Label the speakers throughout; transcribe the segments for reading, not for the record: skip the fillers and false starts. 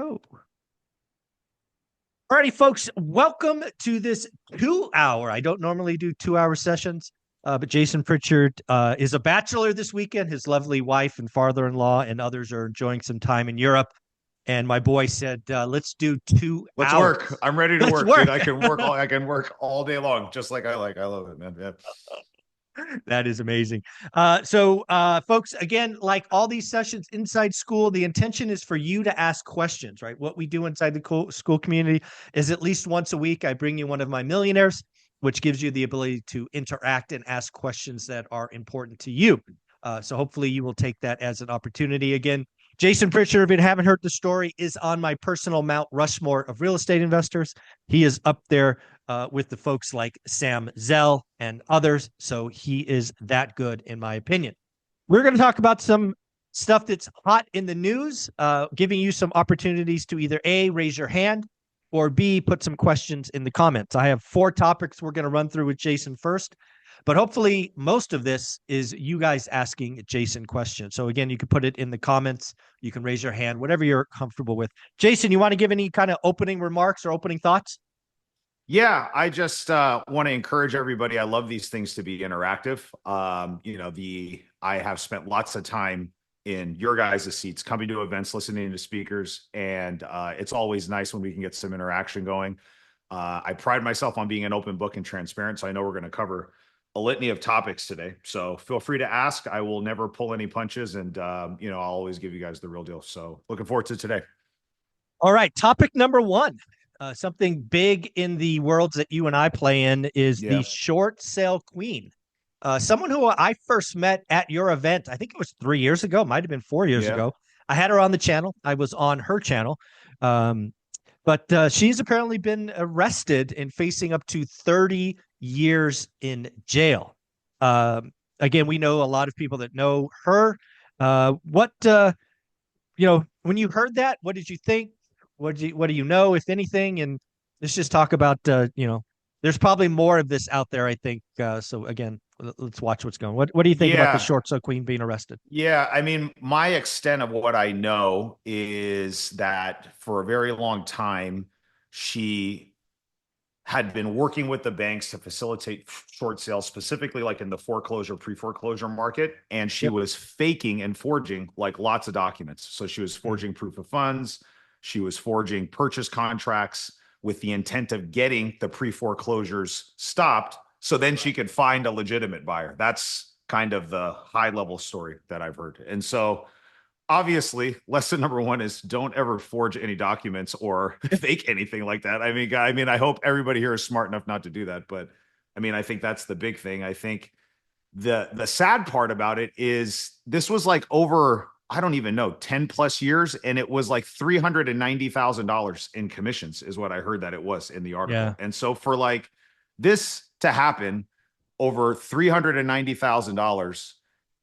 Speaker 1: go. Alrighty, folks, welcome to this 2 hour. I don't normally do 2 hour sessions, but Jason Pritchard is a bachelor this weekend. His lovely wife and father-in-law and others are enjoying some time in Europe. And my boy said, let's do 2 hours.
Speaker 2: Let's work. I'm ready to
Speaker 1: Let's
Speaker 2: work, dude.
Speaker 1: work.
Speaker 2: I can work all day long, just like I like. I love it, man. Yeah.
Speaker 1: That is amazing. Folks, again, like all these sessions inside school, the intention is for you to ask questions, right? What we do inside the school community is at least once a week, I bring you one of my millionaires, which gives you the ability to interact and ask questions that are important to you. So hopefully you will take that as an opportunity. Again, Jason Pritchard, if you haven't heard the story, is on my personal Mount Rushmore of real estate investors. He is up there with the folks like Sam Zell and others. So he is that good, in my opinion. We're going to talk about some stuff that's hot in the news, giving you some opportunities to either A, raise your hand, or B, put some questions in the comments. I have 4 topics we're going to run through with Jason first. But hopefully most of this is you guys asking Jason questions. So again, you can put it in the comments. You can raise your hand, whatever you're comfortable with. Jason, you want to give any kind of opening remarks or opening thoughts?
Speaker 2: Yeah, I just want to encourage everybody. I love these things to be interactive. I have spent lots of time in your guys' seats, coming to events, listening to speakers, and it's always nice when we can get some interaction going. I pride myself on being an open book and transparent, so I know we're going to cover a litany of topics today. So feel free to ask. I will never pull any punches, and I'll always give you guys the real deal. So looking forward to today.
Speaker 1: All right, topic number 1. Something big in the worlds that you and I play in is the short sale queen. Someone who I first met at your event, I think it was 3 years ago, might have been 4 years ago. I had her on the channel. I was on her channel. But she's apparently been arrested and facing up to 30 years in jail. Again, we know a lot of people that know her. When you heard that, what did you think? What do you know, if anything? And let's just talk about, there's probably more of this out there, I think. So again, let's watch what's going. What do you think about the short sale queen being arrested?
Speaker 2: Yeah, I mean, my extent of what I know is that for a very long time, she had been working with the banks to facilitate short sales, specifically like in the foreclosure, pre-foreclosure market. And she was faking and forging like lots of documents. So she was forging proof of funds. She was forging purchase contracts with the intent of getting the pre-foreclosures stopped so then she could find a legitimate buyer. That's kind of the high level story that I've heard. And so obviously, lesson number 1 is don't ever forge any documents or fake anything like that. I mean, I hope everybody here is smart enough not to do that. But I mean, I think that's the big thing. I think the sad part about it is this was like over, I don't even know, 10 plus years. And it was like $390,000 in commissions is what I heard that it was in the article.
Speaker 1: Yeah.
Speaker 2: And so for like this to happen over $390,000,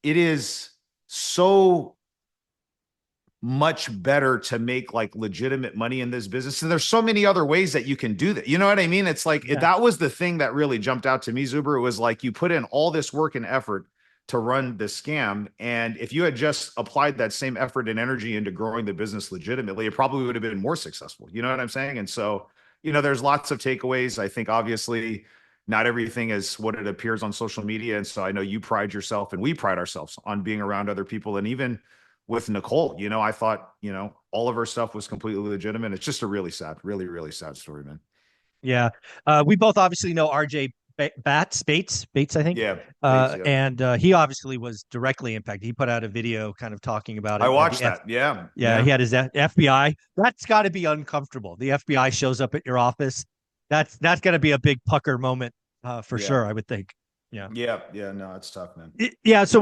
Speaker 2: it is so much better to make like legitimate money in this business. And there's so many other ways that you can do that. You know what I mean? It's like, that was the thing that really jumped out to me, Zuber. It was like, you put in all this work and effort to run this scam. And if you had just applied that same effort and energy into growing the business legitimately, it probably would have been more successful. You know what I'm saying? And so, there's lots of takeaways. I think obviously not everything is what it appears on social media. And so I know you pride yourself and we pride ourselves on being around other people. And even with Nicole, I thought, all of her stuff was completely legitimate. It's just a really sad, really, really sad story, man.
Speaker 1: Yeah. We both obviously know RJ Bates, I think.
Speaker 2: Yeah. Bates,
Speaker 1: And he obviously was directly impacted. He put out a video kind of talking about it.
Speaker 2: I watched that. Yeah.
Speaker 1: He had his FBI. That's got to be uncomfortable. The FBI shows up at your office. That's going to be a big pucker moment for sure, I would think. Yeah.
Speaker 2: Yeah. Yeah. No, it's tough, man.
Speaker 1: Yeah. So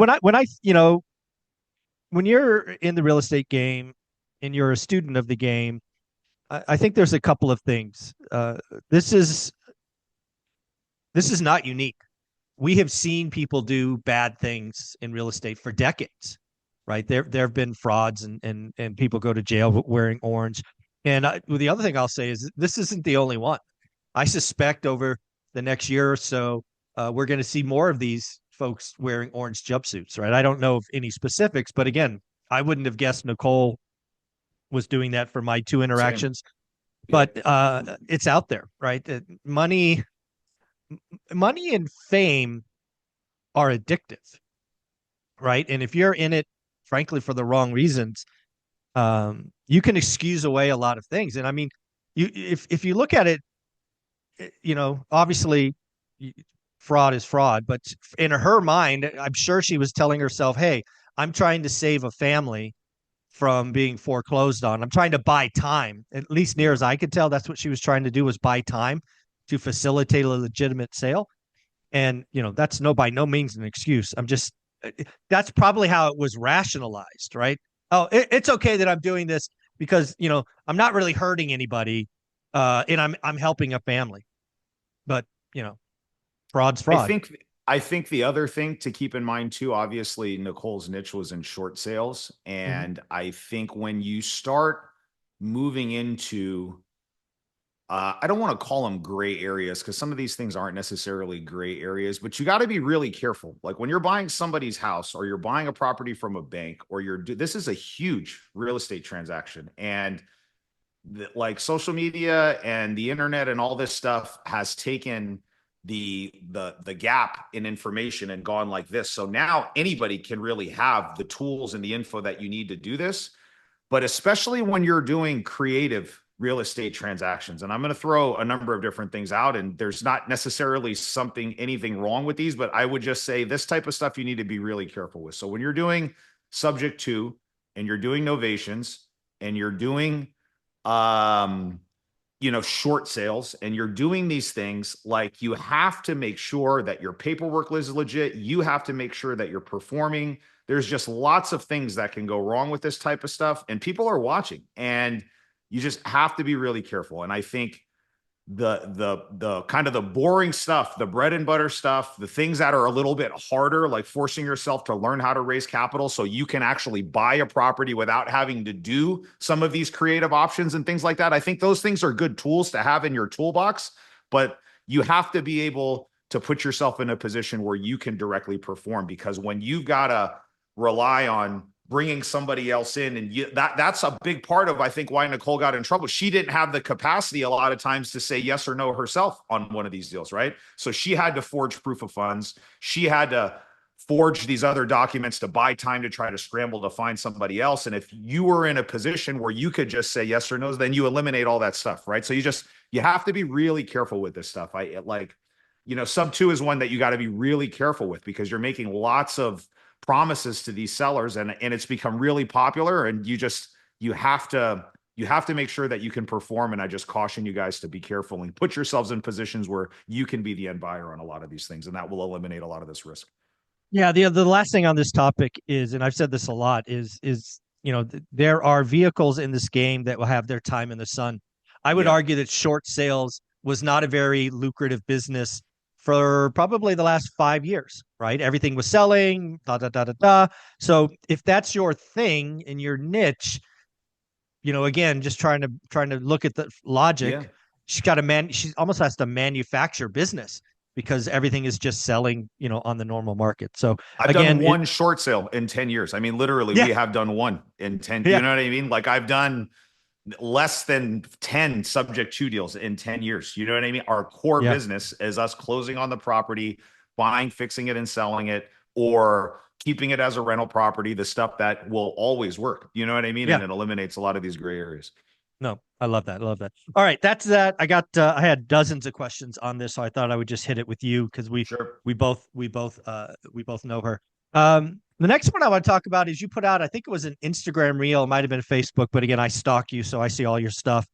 Speaker 1: when you're in the real estate game and you're a student of the game, I think there's a couple of things. This is not unique. We have seen people do bad things in real estate for decades, right? There have been frauds and people go to jail wearing orange. And the other thing I'll say is this isn't the only one. I suspect over the next year or so, we're going to see more of these folks wearing orange jumpsuits, right? I don't know of any specifics, but again, I wouldn't have guessed Nicole was doing that for my two
Speaker 2: Same.
Speaker 1: interactions.
Speaker 2: Yeah.
Speaker 1: But it's out there, right? Money and fame are addictive, right? And if you're in it, frankly, for the wrong reasons, you can excuse away a lot of things. And I mean, if you look at it, obviously fraud is fraud, but in her mind, I'm sure she was telling herself, "Hey, I'm trying to save a family from being foreclosed on. I'm trying to buy time." At least near
Speaker 2: Yeah.
Speaker 1: as I could tell, that's what she was trying to do, was buy time to facilitate a legitimate sale. And that's by no means an excuse. That's probably how it was rationalized, right? Oh, it's okay that I'm doing this because I'm not really hurting anybody, and I'm helping a family. But fraud's
Speaker 2: I
Speaker 1: fraud.
Speaker 2: think I think the other thing to keep in mind too, obviously Nicole's niche was in short sales.
Speaker 1: Mm-hmm.
Speaker 2: And I think when you start moving into I don't want to call them gray areas because some of these things aren't necessarily gray areas, but you got to be really careful. Like when you're buying somebody's house or you're buying a property from a bank or this is a huge real estate transaction. And like social media and the internet and all this stuff has taken the gap in information and gone like this. So now anybody can really have the tools and the info that you need to do this. But especially when you're doing creative real estate transactions, and I'm going to throw a number of different things out, and there's not necessarily anything wrong with these, but I would just say this type of stuff you need to be really careful with. So when you're doing subject to, and you're doing novations, and you're doing short sales, and you're doing these things, like you have to make sure that your paperwork is legit. You have to make sure that you're performing. There's just lots of things that can go wrong with this type of stuff, and people are watching, and you just have to be really careful. And I think the kind of the boring stuff, the bread and butter stuff, the things that are a little bit harder, like forcing yourself to learn how to raise capital so you can actually buy a property without having to do some of these creative options and things like that. I think those things are good tools to have in your toolbox, but you have to be able to put yourself in a position where you can directly perform, because when you've got to rely on bringing somebody else in, and that's a big part of, I think, why Nicole got in trouble. She didn't have the capacity a lot of times to say yes or no herself on one of these deals, right? So she had to forge proof of funds. She had to forge these other documents to buy time to try to scramble to find somebody else. And if you were in a position where you could just say yes or no, then you eliminate all that stuff, right? So you have to be really careful with this stuff. Sub two is one that you got to be really careful with, because you're making lots of promises to these sellers, and it's become really popular, and you have to make sure that you can perform. And I just caution you guys to be careful and put yourselves in positions where you can be the end buyer on a lot of these things, and that will eliminate a lot of this risk.
Speaker 1: Yeah, the last thing on this topic is, and I've said this a lot, is there are vehicles in this game that will have their time in the sun. I would
Speaker 2: Yeah.
Speaker 1: argue that short sales was not a very lucrative business for probably the last 5 years, right? Everything was selling, da da da da da. So if that's your thing and your niche, again, just trying to look at the
Speaker 2: Yeah.
Speaker 1: logic, she almost has to manufacture business because everything is just selling, on the normal market. So
Speaker 2: I've done
Speaker 1: again,
Speaker 2: one short sale in 10 years. I mean, literally,
Speaker 1: yeah,
Speaker 2: we have done one in 10.
Speaker 1: yeah,
Speaker 2: You know what I mean? Like I've done less than 10 subject to deals in 10 years. You know what I mean? Our core
Speaker 1: yeah,
Speaker 2: business is us closing on the property, buying, fixing it, and selling it, or keeping it as a rental property, the stuff that will always work. You know what I mean?
Speaker 1: yeah.
Speaker 2: And it eliminates a lot of these gray areas.
Speaker 1: No, I love that. I love that. All right, that's that. I had dozens of questions on this, so I thought I would just hit it with you because we
Speaker 2: Sure.
Speaker 1: we both we both we both know her. The next one I want to talk about is you put out, I think it was an Instagram reel, it might have been Facebook, but again, I stalk you, so I see all your stuff.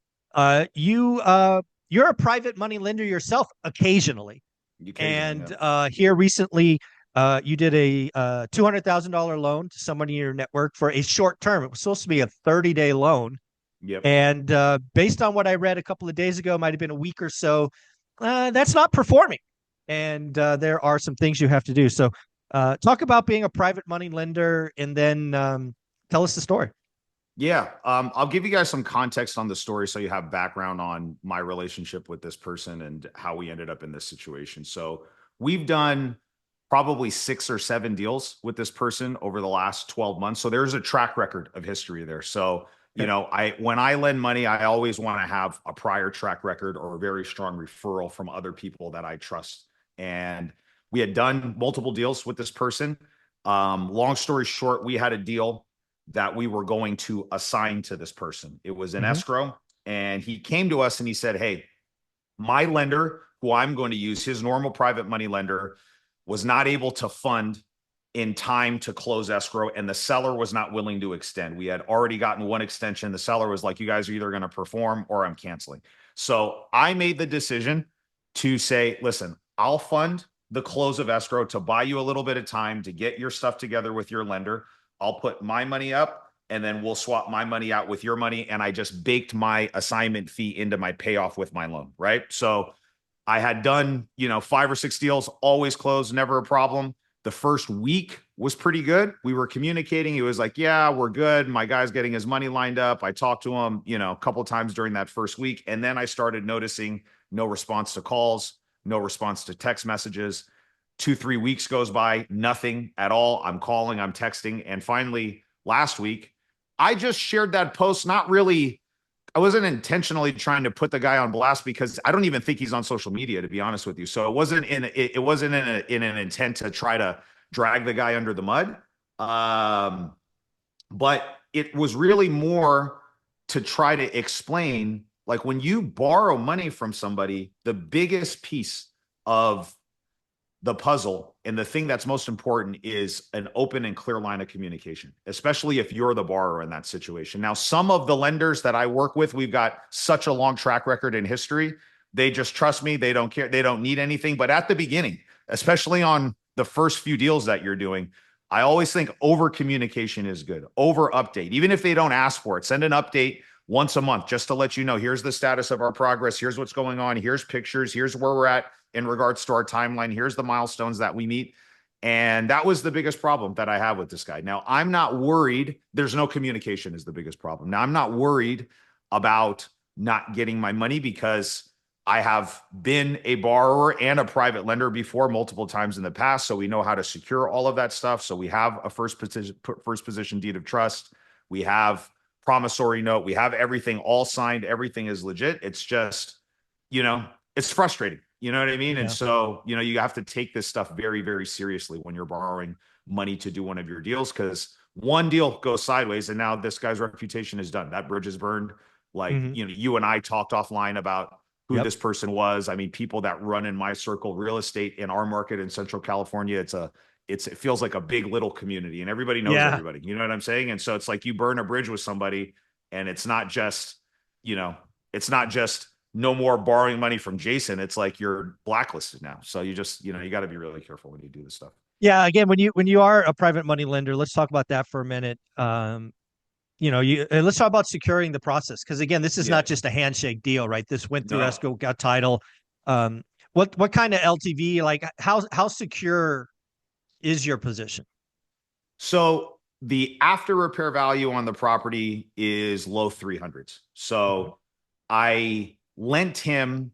Speaker 1: You're a private money lender yourself occasionally,
Speaker 2: Occasionally, yeah.
Speaker 1: and here recently, you did a $200,000 loan to someone in your network for a short term. It was supposed to be a 30-day loan.
Speaker 2: Yep.
Speaker 1: And based on what I read a couple of days ago, might have been a week or so, that's not performing. And there are some things you have to do. So talk about being a private money lender, and then tell us the story.
Speaker 2: Yeah. I'll give you guys some context on the story so you have background on my relationship with this person and how we ended up in this situation. So we've done probably 6 or 7 deals with this person over the last 12 months. So there's a track record of history there. So
Speaker 1: Okay.
Speaker 2: When I lend money, I always want to have a prior track record or a very strong referral from other people that I trust. And we had done multiple deals with this person. Long story short, we had a deal that we were going to assign to this person. It was an
Speaker 1: Hmm.
Speaker 2: escrow, and he came to us and he said, "Hey, my lender, who I'm going to use, his normal private money lender, was not able to fund in time to close escrow, and the seller was not willing to extend. We had already gotten one extension. The seller was like, you guys are either going to perform or I'm canceling." So I made the decision to say, listen, I'll fund the close of escrow to buy you a little bit of time to get your stuff together with your lender. I'll put my money up, and then we'll swap my money out with your money. And I just baked my assignment fee into my payoff with my loan, right? So I had done, 5 or 6 deals, always closed, never a problem. The first week was pretty good. We were communicating. He was like, yeah, we're good. My guy's getting his money lined up. I talked to him, a couple of times during that first week. And then I started noticing no response to calls, no response to text messages. 2, 3 weeks goes by, nothing at all. I'm calling, I'm texting. And finally, last week, I just shared that post, not really. I wasn't intentionally trying to put the guy on blast because I don't even think he's on social media, to be honest with you. So it wasn't in an intent to try to drag the guy under the mud. But it was really more to try to explain, like, when you borrow money from somebody, the biggest piece of the puzzle and the thing that's most important is an open and clear line of communication, especially if you're the borrower in that situation. Now, some of the lenders that I work with, we've got such a long track record in history. They just trust me. They don't care. They don't need anything. But at the beginning, especially on the first few deals that you're doing, I always think over communication is good. Over update, even if they don't ask for it, send an update once a month just to let you know, here's the status of our progress. Here's what's going on. Here's pictures. Here's where we're at in regards to our timeline. Here's the milestones that we meet. And that was the biggest problem that I have with this guy. Now, I'm not worried. There's no communication is the biggest problem. Now, I'm not worried about not getting my money because I have been a borrower and a private lender before multiple times in the past. So we know how to secure all of that stuff. So we have a first position deed of trust. We have promissory note. We have everything all signed. Everything is legit. It's just, it's frustrating. You know what I mean? And
Speaker 1: Yeah.
Speaker 2: so, you have to take this stuff very, very seriously when you're borrowing money to do one of your deals, because one deal goes sideways and now this guy's reputation is done. That bridge is burned. Like,
Speaker 1: Hmm.
Speaker 2: you and I talked offline about who
Speaker 1: Yep.
Speaker 2: this person was. I mean, people that run in my circle, real estate in our market in Central California, it feels like a big little community and everybody knows
Speaker 1: Yeah.
Speaker 2: everybody. You know what I'm saying? And so it's like you burn a bridge with somebody and it's not just, you know, it's not just no more borrowing money from Jason. It's like you're blacklisted now. So you just, you got to be really careful when you do this stuff.
Speaker 1: Yeah. Again, when you are a private money lender, let's talk about that for a minute. Let's talk about securing the process, because again, this is
Speaker 2: Yeah.
Speaker 1: not just a handshake deal, right? This went through
Speaker 2: No.
Speaker 1: escrow, got title. Um, what kind of LTV? Like how secure is your position?
Speaker 2: So the after repair value on the property is low 300s.
Speaker 1: Okay.
Speaker 2: So I lent him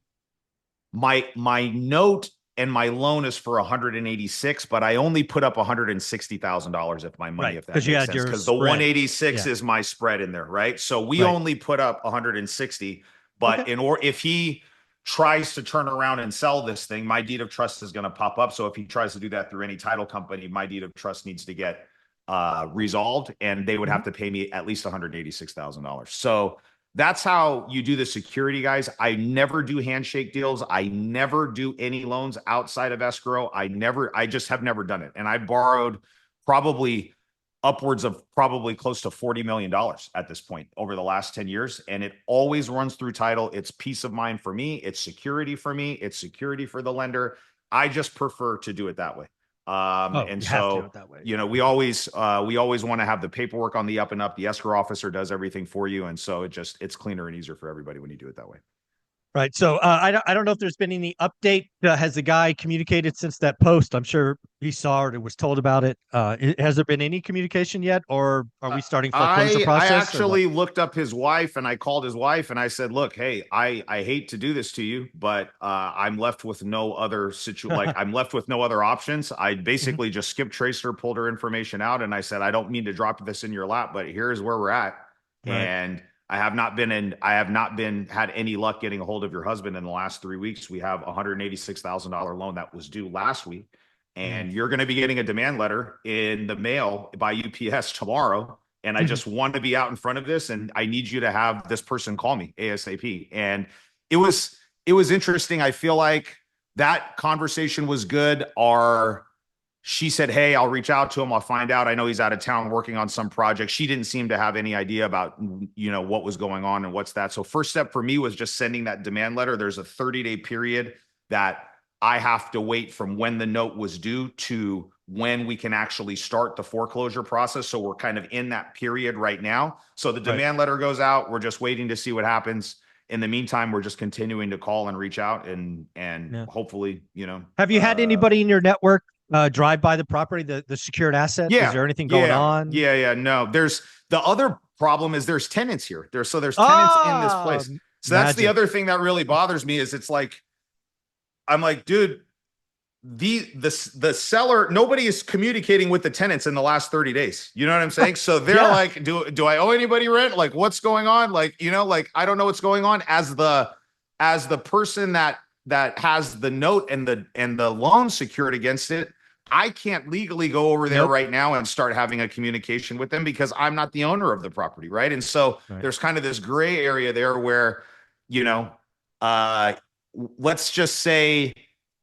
Speaker 2: my note and my loan is for 186, but I only put up $160,000 of my money,
Speaker 1: Right,
Speaker 2: if that
Speaker 1: because you
Speaker 2: makes
Speaker 1: had
Speaker 2: sense.
Speaker 1: your
Speaker 2: Because the
Speaker 1: spread.
Speaker 2: 186
Speaker 1: Yeah.
Speaker 2: is my spread in there, right? So we
Speaker 1: Right.
Speaker 2: only put up 160,
Speaker 1: Okay.
Speaker 2: but if he tries to turn around and sell this thing, my deed of trust is going to pop up. So if he tries to do that through any title company, my deed of trust needs to get resolved, and they would
Speaker 1: Hmm.
Speaker 2: have to pay me at least $186,000. So that's how you do the security, guys. I never do handshake deals. I never do any loans outside of escrow. I just have never done it. And I borrowed probably upwards of probably close to $40 million at this point over the last 10 years. And it always runs through title. It's peace of mind for me. It's security for me. It's security for the lender. I just prefer to do it that way.
Speaker 1: Oh,
Speaker 2: And
Speaker 1: you have to do
Speaker 2: so
Speaker 1: it that way.
Speaker 2: we always want to have the paperwork on the up and up. The escrow officer does everything for you, and so it's cleaner and easier for everybody when you do it that way.
Speaker 1: Right. So I don't know if there's been any update. Has the guy communicated since that post? I'm sure he saw it or was told about it. Has there been any communication yet, or are we starting foreclosure
Speaker 2: I
Speaker 1: process, or what?
Speaker 2: actually looked up his wife and I called his wife and I said, "Look, hey, I hate to do this to you, but I'm left with no other I'm left with no other options." I
Speaker 1: Mhm.
Speaker 2: basically just skip traced her, pulled her information out, and I said, "I don't mean to drop this in your lap, but here's where we're at.
Speaker 1: Right.
Speaker 2: And I have not been had any luck getting a hold of your husband in the last 3 weeks. We have a $186,000 loan that was due last week.
Speaker 1: Mm.
Speaker 2: And you're going to be getting a demand letter in the mail by UPS tomorrow. And I just want to be out in front of this. And I need you to have this person call me ASAP. And it was, it was interesting. I feel like that conversation was good. She said, hey, I'll reach out to him. I'll find out. I know he's out of town working on some project. She didn't seem to have any idea about, what was going on and what's that. So first step for me was just sending that demand letter. There's a 30-day period that I have to wait from when the note was due to when we can actually start the foreclosure process. So we're kind of in that period right now. So the
Speaker 1: Right.
Speaker 2: demand letter goes out. We're just waiting to see what happens. In the meantime, we're just continuing to call and reach out and
Speaker 1: Yeah.
Speaker 2: hopefully,
Speaker 1: Have you had anybody in your network drive by the property, the secured asset? Is
Speaker 2: yeah,
Speaker 1: there anything going
Speaker 2: yeah,
Speaker 1: on?
Speaker 2: yeah, yeah. No, there's the other problem is there's tenants here. There's tenants in this
Speaker 1: Ah,
Speaker 2: place. So that's the
Speaker 1: magic.
Speaker 2: other thing that really bothers me is it's like I'm like, dude, the seller, nobody is communicating with the tenants in the last 30 days. You know what I'm saying? So they're
Speaker 1: Yeah.
Speaker 2: like, do I owe anybody rent? Like, what's going on? Like, like I don't know what's going on as the person that has the note and the loan secured against it. I can't legally go over there
Speaker 1: Nope.
Speaker 2: right now and start having a communication with them because I'm not the owner of the property, right? And so
Speaker 1: Right.
Speaker 2: there's kind of this gray area there where, you know, uh, let's just say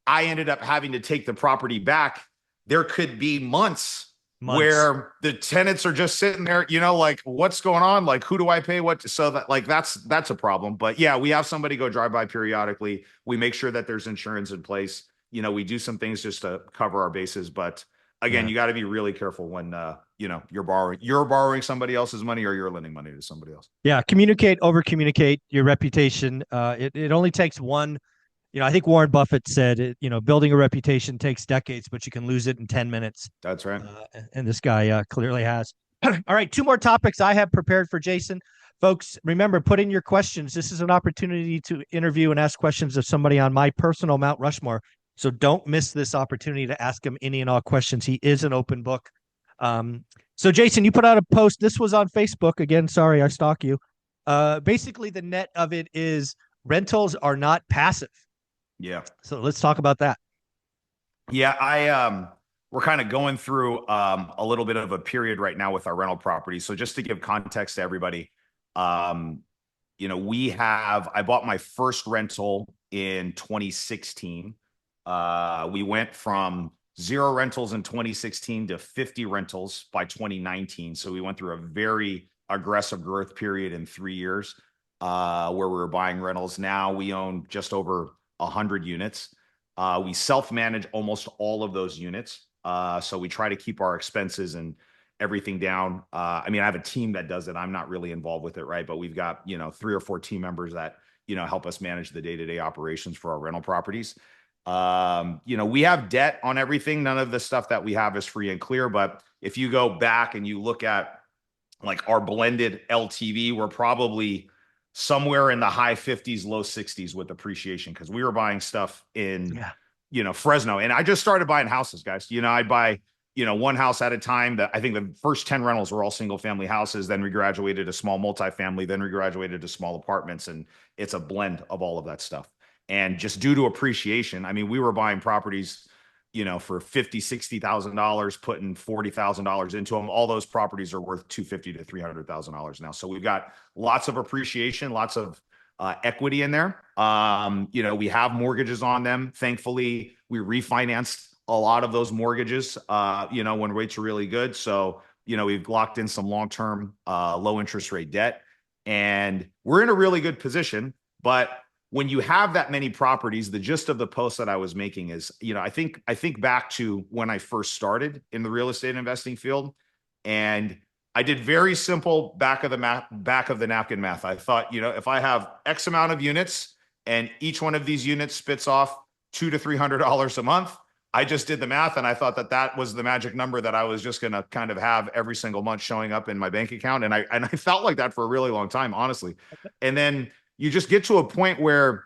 Speaker 2: I ended up having to take the property back. There could be months
Speaker 1: Months.
Speaker 2: where the tenants are just sitting there, like what's going on? Like, who do I pay what? So that like, that's a problem. But yeah, we have somebody go drive by periodically. We make sure that there's insurance in place. We do some things just to cover our bases. But again,
Speaker 1: Yeah.
Speaker 2: you got to be really careful when, you're borrowing somebody else's money or you're lending money to somebody else.
Speaker 1: Yeah. Communicate, over communicate your reputation. It only takes one. I think Warren Buffett said, building a reputation takes decades, but you can lose it in 10 minutes.
Speaker 2: That's right.
Speaker 1: And this guy clearly has. All right. Two more topics I have prepared for Jason. Folks, remember, put in your questions. This is an opportunity to interview and ask questions of somebody on my personal Mount Rushmore. So don't miss this opportunity to ask him any and all questions. He is an open book. So Jason, you put out a post. This was on Facebook. Again, sorry, I stalk you. Basically, the net of it is rentals are not passive.
Speaker 2: Yeah.
Speaker 1: So let's talk about that.
Speaker 2: Yeah, we're kind of going through a little bit of a period right now with our rental property. So just to give context to everybody, I bought my first rental in 2016. We went from 0 rentals in 2016 to 50 rentals by 2019. So we went through a very aggressive growth period in 3 years, where we were buying rentals. Now we own just over 100 units. We self-manage almost all of those units. So we try to keep our expenses and everything down. I have a team that does it. I'm not really involved with it, right? But we've got, 3 or 4 team members that, help us manage the day-to-day operations for our rental properties. We have debt on everything. None of the stuff that we have is free and clear. But if you go back and you look at like our blended LTV, we're probably somewhere in the high 50s, low 60s with appreciation because we were buying stuff in, Fresno. And I just started buying houses, guys. I'd buy, one house at a time. That I think the first 10 rentals were all single family houses. Then we graduated to small multifamily. Then we graduated to small apartments. And it's a blend of all of that stuff. And just due to appreciation, we were buying properties, for $50,000, $60,000, putting $40,000 into them. All those properties are worth $250,000 to $300,000 now. So we've got lots of appreciation, lots of equity in there. We have mortgages on them. Thankfully, we refinanced a lot of those mortgages, when rates are really good. So, we've locked in some long-term, low interest rate debt, and we're in a really good position. But when you have that many properties, the gist of the post that I was making is, I think back to when I first started in the real estate investing field, and I did very simple back of the napkin math. I thought, if I have X amount of units and each one of these units spits off $200 to $300 a month, I just did the math and I thought that was the magic number that I was just going to kind of have every single month showing up in my bank account. And I felt like that for a really long time, honestly. And then you just get to a point where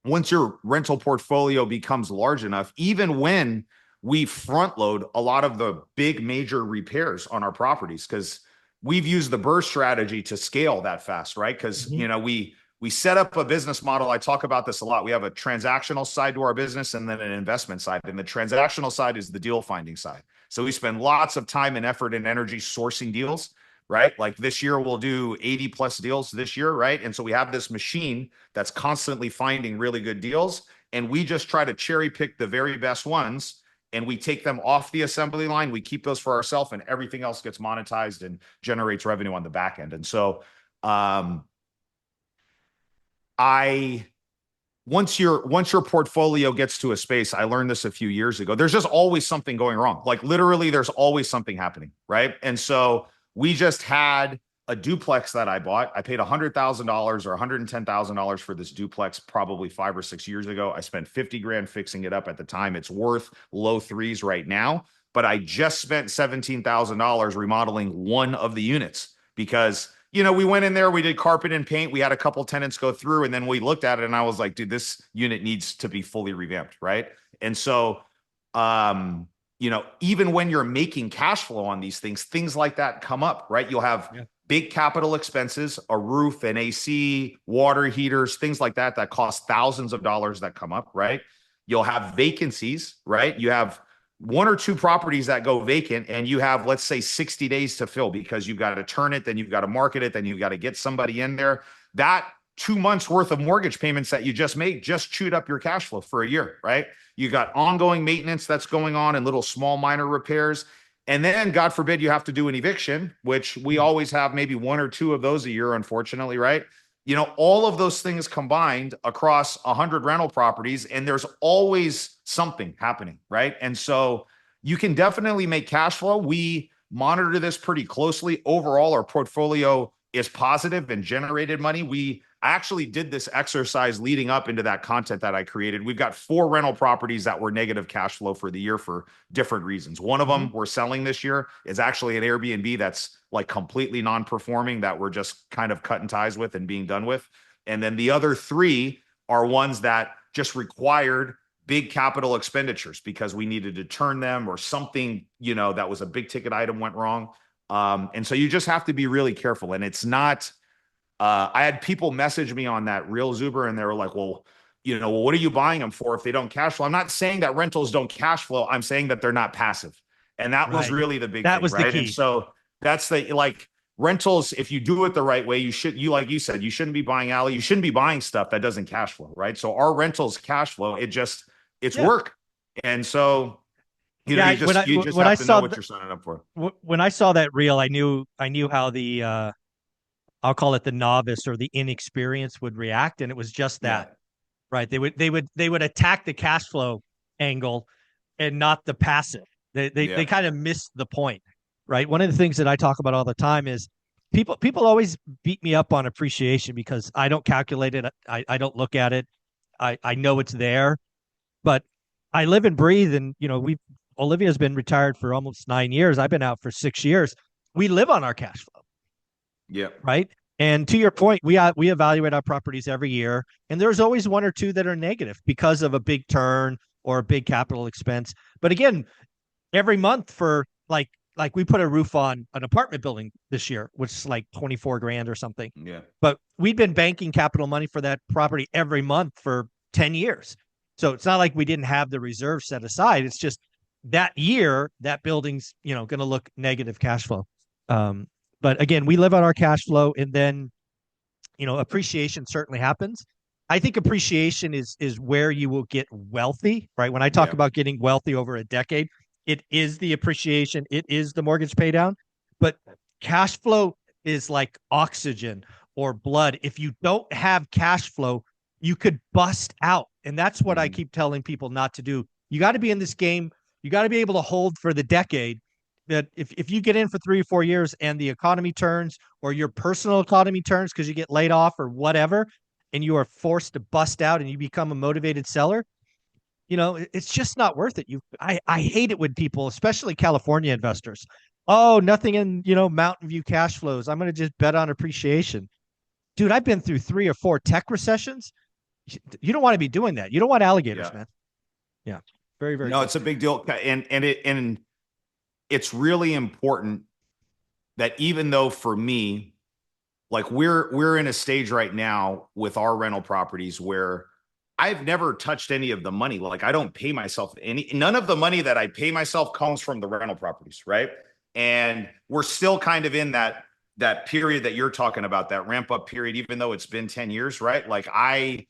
Speaker 2: once your rental portfolio becomes large enough, even when we front load a lot of the big major repairs on our properties, because we've used the burst strategy to scale that fast, right? Because,
Speaker 1: Mhm.
Speaker 2: we set up a business model. I talk about this a lot. We have a transactional side to our business and then an investment side. And the transactional side is the deal finding side. So we spend lots of time and effort and energy sourcing deals, right? Like this year, we'll do 80 plus deals this year, right? And so we have this machine that's constantly finding really good deals. And we just try to cherry pick the very best ones and we take them off the assembly line. We keep those for ourselves and everything else gets monetized and generates revenue on the back end. And so, I once your portfolio gets to a space, I learned this a few years ago, there's just always something going wrong. Like literally there's always something happening, right? And so we just had a duplex that I bought. I paid $100,000 or $110,000 for this duplex probably 5 or 6 years ago. I spent 50 grand fixing it up at the time. It's worth low threes right now, but I just spent $17,000 remodeling one of the units because we went in there, we did carpet and paint. We had a couple tenants go through, and then we looked at it, and I was like, dude, this unit needs to be fully revamped, right? And so, even when you're making cash flow on these things like that come up, right? You'll have big capital expenses, a roof, an AC, water heaters, things like that cost thousands of dollars that come up, right? You'll have vacancies, right? You have one or two properties that go vacant and you have, let's say 60 days to fill because you've got to turn it, then you've got to market it, then you've got to get somebody in there. That 2 months worth of mortgage payments that you just made just chewed up your cash flow for a year, right? You got ongoing maintenance that's going on and little small minor repairs. And then God forbid you have to do an eviction, which we always have maybe one or two of those a year, unfortunately, right? All of those things combined across 100 rental properties, and there's always something happening, right? And so you can definitely make cash flow. We monitor this pretty closely. Overall, our portfolio is positive and generated money. We actually did this exercise leading up into that content that I created. We've got 4 rental properties that were negative cash flow for the year for different reasons. One of them we're selling this year is actually an Airbnb that's like completely non-performing that we're just kind of cutting ties with and being done with. And then the other 3 are ones that just required big capital expenditures because we needed to turn them or something, that was a big ticket item went wrong. And so you just have to be really careful. And it's not, I had people message me on that Real Zuber and they were like, well, what are you buying them for if they don't cash flow? I'm not saying that rentals don't cash flow. I'm saying that they're not passive. And that was really the big
Speaker 1: That
Speaker 2: thing,
Speaker 1: was the
Speaker 2: right? And
Speaker 1: key.
Speaker 2: so that's like rentals, if you do it the right way, like you said, you shouldn't be buying you shouldn't be buying stuff that doesn't cash flow, right? So our rentals cash flow, it's work. And so, you just have to know what you're signing up for.
Speaker 1: When I saw that reel, I knew how the I'll call it the novice or the inexperienced would react, and it was just that, right? They would attack the cash flow angle and not the passive. They kind of missed the point, right? One of the things that I talk about all the time is people always beat me up on appreciation because I don't calculate it. I don't look at it. I know it's there, but I live and breathe. And Olivia's been retired for almost 9 years. I've been out for 6 years. We live on our cash flow.
Speaker 2: Yeah.
Speaker 1: Right. And to your point, we evaluate our properties every year, and there's always one or two that are negative because of a big turn or a big capital expense. But again, every month for like we put a roof on an apartment building this year, which is like 24 grand or something.
Speaker 2: Yeah.
Speaker 1: But we've been banking capital money for that property every month for 10 years. So it's not like we didn't have the reserve set aside. It's just that year, that building's, going to look negative cash flow. But again, we live on our cash flow, and then, appreciation certainly happens. I think appreciation is where you will get wealthy, right? When I talk about getting wealthy over a decade, it is the appreciation, it is the mortgage pay down, but cash flow is like oxygen or blood. If you don't have cash flow, you could bust out. And that's what I keep telling people not to do. You got to be in this game. You got to be able to hold for the decade. That if you get in for 3 or 4 years and the economy turns or your personal economy turns because you get laid off or whatever, and you are forced to bust out and you become a motivated seller, it's just not worth it. I hate it when people, especially California investors, oh, nothing in, Mountain View cash flows. I'm going to just bet on appreciation. Dude, I've been through 3 or 4 tech recessions. You don't want to be doing that. You don't want alligators, man. Yeah. Very, very.
Speaker 2: No, it's a big deal. And it's really important that even though for me, like we're in a stage right now with our rental properties where I've never touched any of the money. Like I don't pay myself any, none of the money that I pay myself comes from the rental properties, right? And we're still kind of in that period that you're talking about, that ramp up period, even though it's been 10 years, right? Like I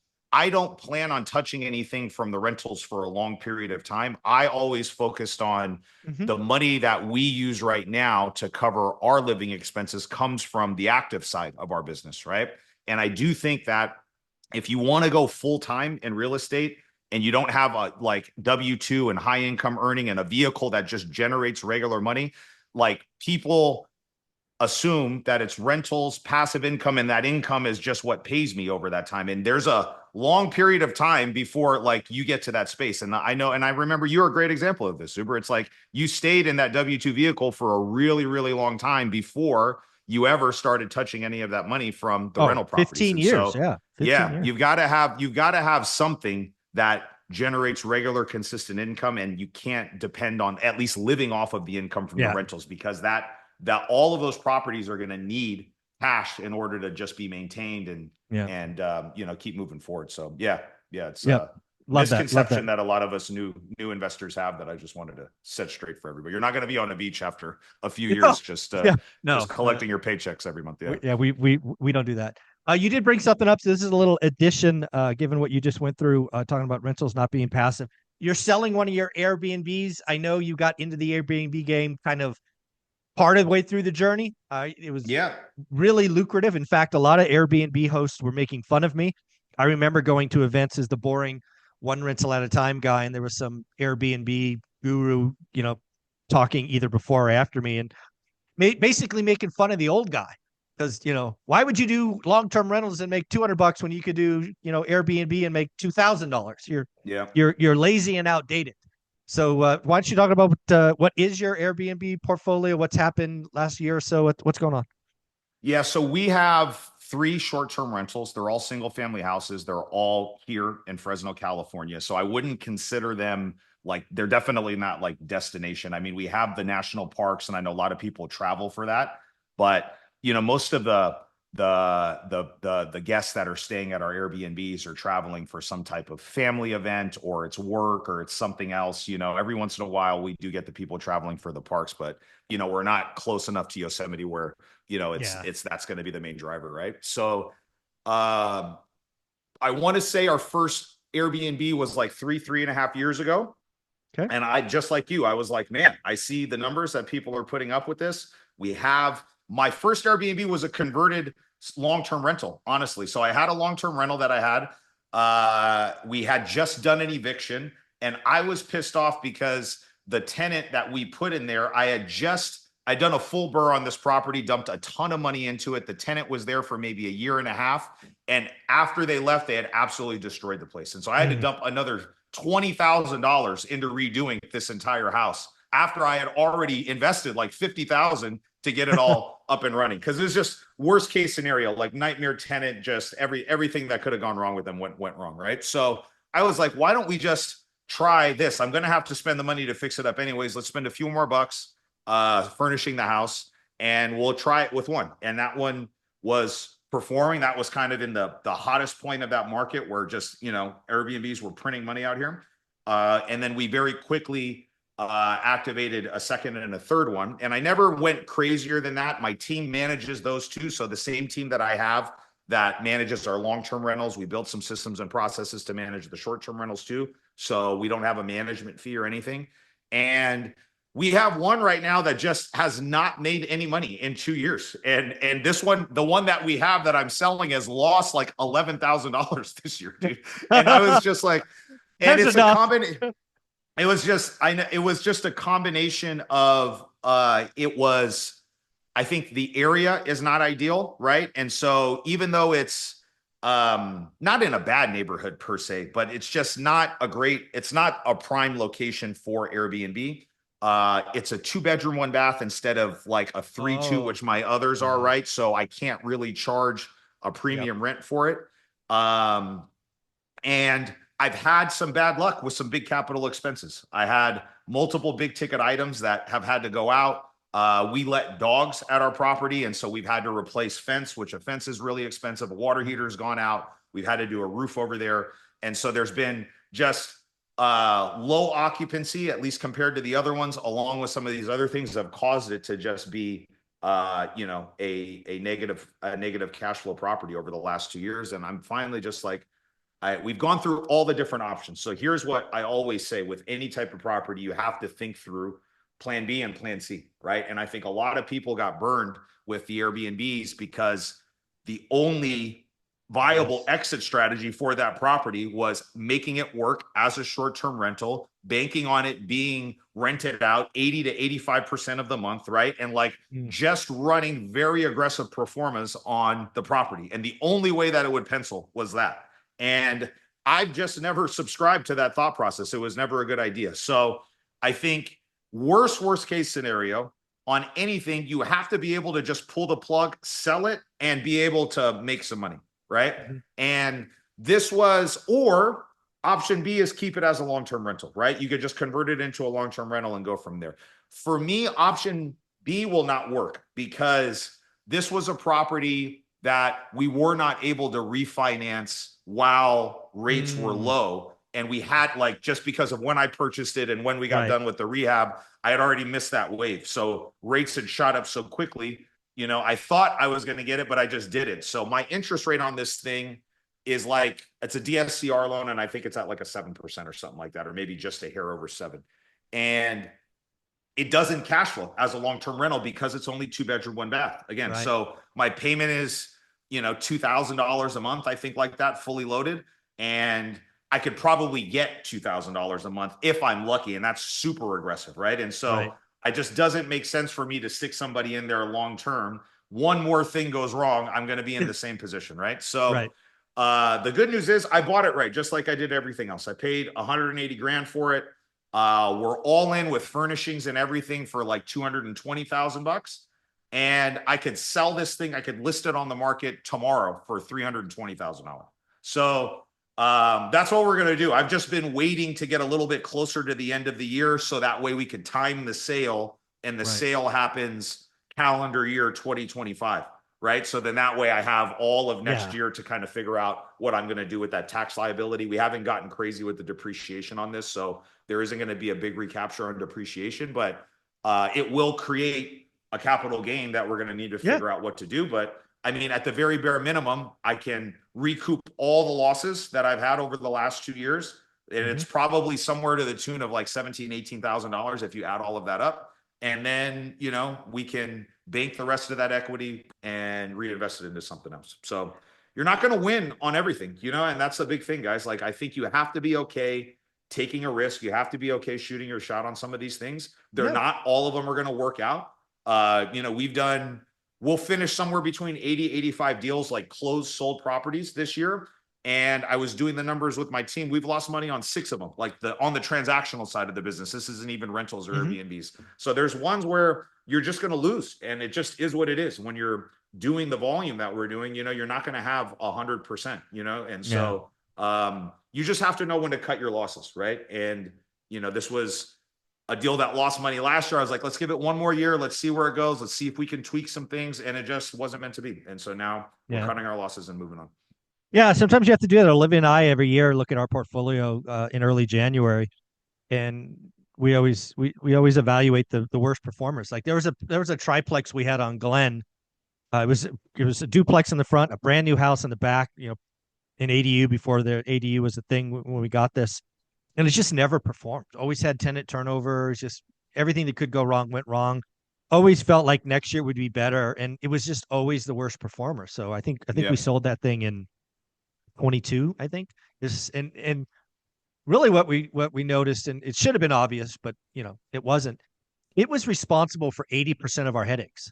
Speaker 2: don't plan on touching anything from the rentals for a long period of time. I always focused on
Speaker 1: Mhm.
Speaker 2: the money that we use right now to cover our living expenses comes from the active side of our business, right? And I do think that if you want to go full time in real estate and you don't have a like W-2 and high income earning and a vehicle that just generates regular money, like people assume that it's rentals, passive income, and that income is just what pays me over that time. And there's a long period of time before like you get to that space. And I know, and I remember you're a great example of this, Uber. It's like you stayed in that W-2 vehicle for a really, really long time before you ever started touching any of that money from the
Speaker 1: Oh,
Speaker 2: rental properties.
Speaker 1: 15
Speaker 2: And
Speaker 1: years.
Speaker 2: so,
Speaker 1: Yeah. 15
Speaker 2: yeah,
Speaker 1: years.
Speaker 2: you've got to have something that generates regular consistent income, and you can't depend on at least living off of the income from the
Speaker 1: Yeah.
Speaker 2: rentals, because that all of those properties are going to need cash in order to just be maintained
Speaker 1: Yeah.
Speaker 2: and you know, keep moving forward. So yeah, it's
Speaker 1: Yep.
Speaker 2: a
Speaker 1: Love that. Love that.
Speaker 2: misconception that a lot of us new investors have that I just wanted to set straight for everybody. You're not going to be on a beach after a few
Speaker 1: No.
Speaker 2: years
Speaker 1: Yeah. No.
Speaker 2: just collecting your paychecks every month. Yeah.
Speaker 1: Yeah, we don't do that. You did bring something up. So this is a little addition, given what you just went through, talking about rentals not being passive. You're selling one of your Airbnbs. I know you got into the Airbnb game kind of part of the way through the journey. It was
Speaker 2: Yeah.
Speaker 1: really lucrative. In fact, a lot of Airbnb hosts were making fun of me. I remember going to events as the boring one rental at a time guy, and there was some Airbnb guru, talking either before or after me, and basically making fun of the old guy because why would you do long-term rentals and make $200 when you could do Airbnb and make $2,000? You're
Speaker 2: Yeah.
Speaker 1: you're you're lazy and outdated. So why don't you talk about what is your Airbnb portfolio? What's happened last year or so? What's going on?
Speaker 2: Yeah, so we have three short-term rentals. They're all single-family houses. They're all here in Fresno, California. So I wouldn't consider them like, they're definitely not like destination. I mean, we have the national parks, and I know a lot of people travel for that, but most of the guests that are staying at our Airbnbs are traveling for some type of family event, or it's work, or it's something else. Every once in a while we do get the people traveling for the parks, but we're not close enough to Yosemite where
Speaker 1: Yeah.
Speaker 2: it's that's going to be the main driver, right? So uh, I want to say our first Airbnb was like three and a half years ago.
Speaker 1: Okay.
Speaker 2: And I, just like you, I was like, man, I see the numbers that people are putting up with this. We have My first Airbnb was a converted long-term rental, honestly. So I had a long-term rental that I had. We had just done an eviction, and I was pissed off because the tenant that we put in there, I'd done a full burr on this property, dumped a ton of money into it. The tenant was there for maybe a year and a half. And after they left, they had absolutely destroyed the place. And so I had to
Speaker 1: Mm.
Speaker 2: dump another $20,000 into redoing this entire house after I had already invested like 50,000 to get it all up and running. Cause it's just worst case scenario, like nightmare tenant, just everything that could have gone wrong with them went wrong. Right. So I was like, why don't we just try this? I'm going to have to spend the money to fix it up anyways. Let's spend a few more bucks furnishing the house, and we'll try it with one. And that one was performing. That was kind of in the hottest point of that market where just, Airbnbs were printing money out here. And then we very quickly activated a second and a third one. And I never went crazier than that. My team manages those two. So the same team that I have that manages our long-term rentals, we built some systems and processes to manage the short-term rentals too. So we don't have a management fee or anything. And we have one right now that just has not made any money in 2 years. And this one, the one that we have that I'm selling, has lost like $11,000 this year, dude. And I was just like, and
Speaker 1: That's
Speaker 2: it's a
Speaker 1: enough.
Speaker 2: combination. It was just a combination of I think the area is not ideal, right? And so even though it's not in a bad neighborhood per se, but it's not a prime location for Airbnb. It's a 2-bedroom, 1 bath instead of like a 3-2,
Speaker 1: Oh,
Speaker 2: which my others are,
Speaker 1: yeah.
Speaker 2: right? So I can't really charge a
Speaker 1: Yep.
Speaker 2: premium rent for it. Um, and I've had some bad luck with some big capital expenses. I had multiple big ticket items that have had to go out. We let dogs at our property, and so we've had to replace fence, which a fence is really expensive. A water heater's gone out. We've had to do a roof over there, and so there's been just low occupancy, at least compared to the other ones, along with some of these other things that have caused it to just be a negative cash flow property over the last 2 years. And I'm finally just like, we've gone through all the different options. So here's what I always say: with any type of property, you have to think through plan B and plan C, right? And I think a lot of people got burned with the Airbnbs because the only viable exit strategy for that property was making it work as a short-term rental, banking on it being rented out 80 to 85% of the month, right? And like just running very aggressive pro formas on the property. And the only way that it would pencil was that. And I've just never subscribed to that thought process. It was never a good idea. So I think worst case scenario on anything, you have to be able to just pull the plug, sell it, and be able to make some money, right? And this was, or option B is keep it as a long-term rental, right? You could just convert it into a long-term rental and go from there. For me, option B will not work because this was a property that we were not able to refinance while rates were low. And we had, like, just because of when I purchased it and when we got done with the rehab, I had already missed that wave. So rates had shot up so quickly, you know, I thought I was going to get it, but I just didn't. So my interest rate on this thing is like, it's a DSCR loan, and I think it's at like a 7% or something like that, or maybe just a hair over 7. And it doesn't cash flow as a long-term rental because it's only 2-bedroom, 1-bath. Again, so my payment is, you know, $2,000 a month, I think, like that, fully loaded. And I could probably get $2,000 a month if I'm lucky. And that's super aggressive, right? And so it just doesn't make sense for me to stick somebody in there long-term. One more thing goes wrong, I'm going to be in the same position, right? So the good news is I bought it right, just like I did everything else. I paid 180 grand for it. We're all in with furnishings and everything for like 220,000 bucks. And I could sell this thing. I could list it on the market tomorrow for $320,000. So that's what we're going to do. I've just been waiting to get a little bit closer to the end of the year, so that way we could time the sale, and the sale happens calendar year 2025, right? So then that way I have all of next year to kind of figure out what I'm going to do with that tax liability. We haven't gotten crazy with the depreciation on this, so there isn't going to be a big recapture on depreciation, but it will create a capital gain that we're going to need to figure out what to do. But I mean, at the very bare minimum, I can recoup all the losses that I've had over the last 2 years. And it's probably somewhere to the tune of like $17,000, $18,000 if you add all of that up. And then, you know, we can bank the rest of that equity and reinvest it into something else. So you're not going to win on everything, you know, and that's the big thing, guys. Like, I think you have to be okay taking a risk. You have to be okay shooting your shot on some of these things. They're not all of them are going to work out. You know, we'll finish somewhere between 80, 85 deals, like closed, sold properties this year. And I was doing the numbers with my team. We've lost money on 6 of them, like on the transactional side of the business. This isn't even rentals or Airbnbs. So there's ones where you're just going to lose, and it just is what it is. When you're doing the volume that we're doing, you know, you're not going to have 100%, you know? And so, you just have to know when to cut your losses. Right. And, you know, this was a deal that lost money last year. I was like, let's give it one more year. Let's see where it goes. Let's see if we can tweak some things. And it just wasn't meant to be. And so now we're cutting our losses and moving on.
Speaker 1: Yeah, sometimes you have to do that. Olivia and I every year look at our portfolio in early January, and we always evaluate the worst performers. Like there was a triplex we had on Glen. It was a duplex in the front, a brand new house in the back. You know, an ADU before the ADU was a thing when we got this, and it's just never performed. Always had tenant turnover. Just everything that could go wrong went wrong. Always felt like next year would be better, and it was just always the worst performer. So I think we sold that thing in 22, I think. This and really what we noticed, and it should have been obvious, but you know, it wasn't. It was responsible for 80% of our headaches.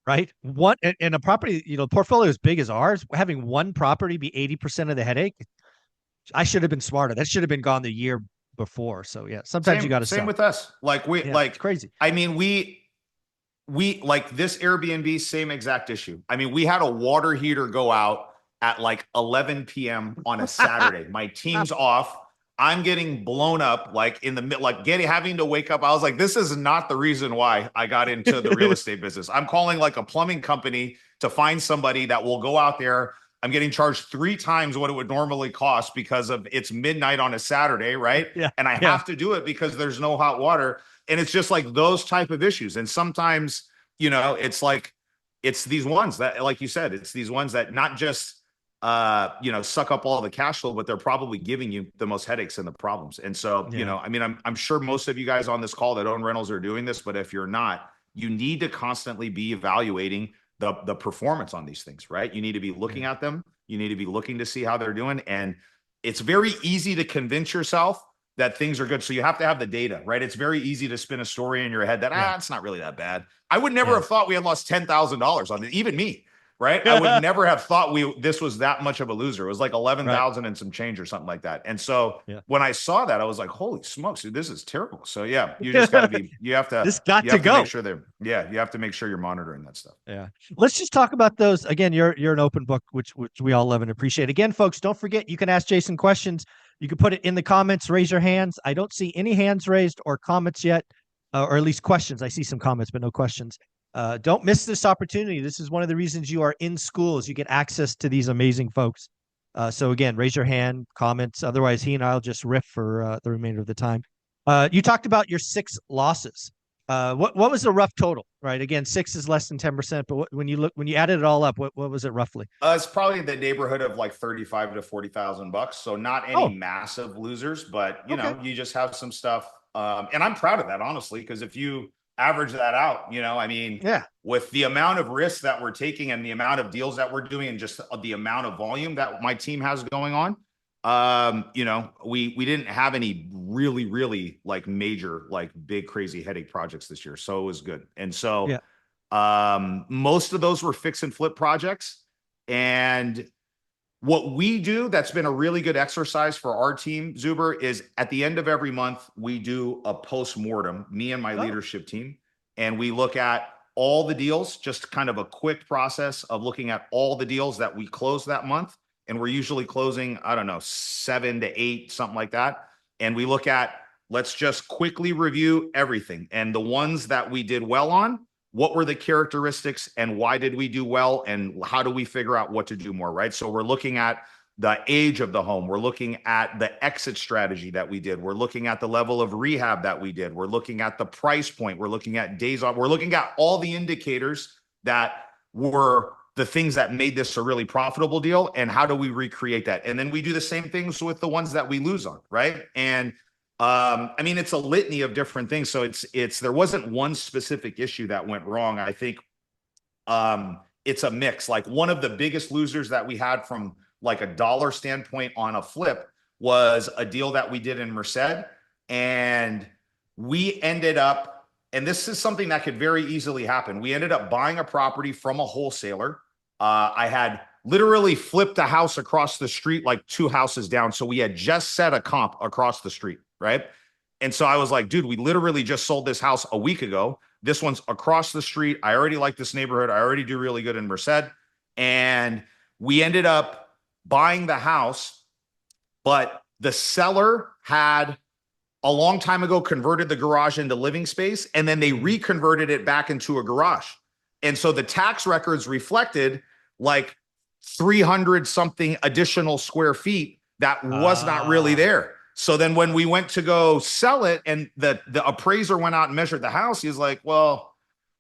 Speaker 1: Right? One in a property, you know, portfolio as big as ours, having one property be 80% of the headache. I should have been smarter. That should have been gone the year before. So yeah, sometimes you got to
Speaker 2: same with us. Like
Speaker 1: it's crazy.
Speaker 2: I mean, we like this Airbnb, same exact issue. I mean, we had a water heater go out at like 11 p.m. on a Saturday. My team's off. I'm getting blown up like in the mid, like getting having to wake up. I was like, this is not the reason why I got into the real estate business. I'm calling like a plumbing company to find somebody that will go out there. I'm getting charged 3 times what it would normally cost because of it's midnight on a Saturday, right?
Speaker 1: Yeah.
Speaker 2: And I
Speaker 1: Yeah.
Speaker 2: have to do it because there's no hot water. And it's just like those type of issues. And sometimes, it's like it's these ones that, like you said, it's these ones that not just suck up all the cash flow, but they're probably giving you the most headaches and the problems. And so,
Speaker 1: Yeah.
Speaker 2: I mean, I'm sure most of you guys on this call that own rentals are doing this, but if you're not, you need to constantly be evaluating the performance on these things, right? You need to be looking at them. You need to be looking to see how they're doing. And it's very easy to convince yourself that things are good. So you have to have the data, right? It's very easy to spin a story in your head that, it's not really that bad. I would never have thought we had lost $10,000 on it, even me. Right. I would never have thought this was that much of a loser. It was like 11,000 and some change or something like that. And so when I saw that, I was like, holy smokes, dude, this is terrible. So yeah, you just got to you have to,
Speaker 1: this got to go.
Speaker 2: Make sure you have to make sure you're monitoring that stuff.
Speaker 1: Yeah. Let's just talk about those. Again, you're an open book, which we all love and appreciate. Again, folks, don't forget, you can ask Jason questions. You can put it in the comments, raise your hands. I don't see any hands raised or comments yet, or at least questions. I see some comments, but no questions. Don't miss this opportunity. This is one of the reasons you are in school, is you get access to these amazing folks. So again, raise your hand, comments. Otherwise, he and I'll just riff for the remainder of the time. You talked about your 6 losses. What was the rough total? Right. Again, 6 is less than 10%. But when you added it all up, what was it roughly?
Speaker 2: It's probably in the neighborhood of like 35 to 40,000 bucks. So not any massive losers, but you just have some stuff. And I'm proud of that, honestly, because if you average that out, I mean, with the amount of risk that we're taking and the amount of deals that we're doing and just the amount of volume that my team has going on, we didn't have any really, really like major, like big, crazy headache projects this year. So it was good. And so, most of those were fix and flip projects. And what we do that's been a really good exercise for our team, Zuber, is at the end of every month, we do a post-mortem, me and my leadership team, and we look at all the deals, just kind of a quick process of looking at all the deals that we closed that month. And we're usually closing, I don't know, 7 to 8, something like that. And we look at, let's just quickly review everything. And the ones that we did well on, what were the characteristics and why did we do well? And how do we figure out what to do more, right? So we're looking at the age of the home. We're looking at the exit strategy that we did. We're looking at the level of rehab that we did. We're looking at the price point. We're looking at days on. We're looking at all the indicators that were the things that made this a really profitable deal. And how do we recreate that? And then we do the same things with the ones that we lose on, right? And I mean, it's a litany of different things. So there wasn't one specific issue that went wrong. I think it's a mix. Like one of the biggest losers that we had from like a dollar standpoint on a flip was a deal that we did in Merced. And we ended up, and this is something that could very easily happen. We ended up buying a property from a wholesaler. I had literally flipped a house across the street, like 2 houses down. So we had just set a comp across the street, right? And so I was like, dude, we literally just sold this house a week ago. This one's across the street. I already like this neighborhood. I already do really good in Merced. And we ended up buying the house, but the seller had a long time ago converted the garage into living space, and then they reconverted it back into a garage. And so the tax records reflected like 300 something additional square feet that was not really there. So then when we went to go sell it and the appraiser went out and measured the house, he was like, well,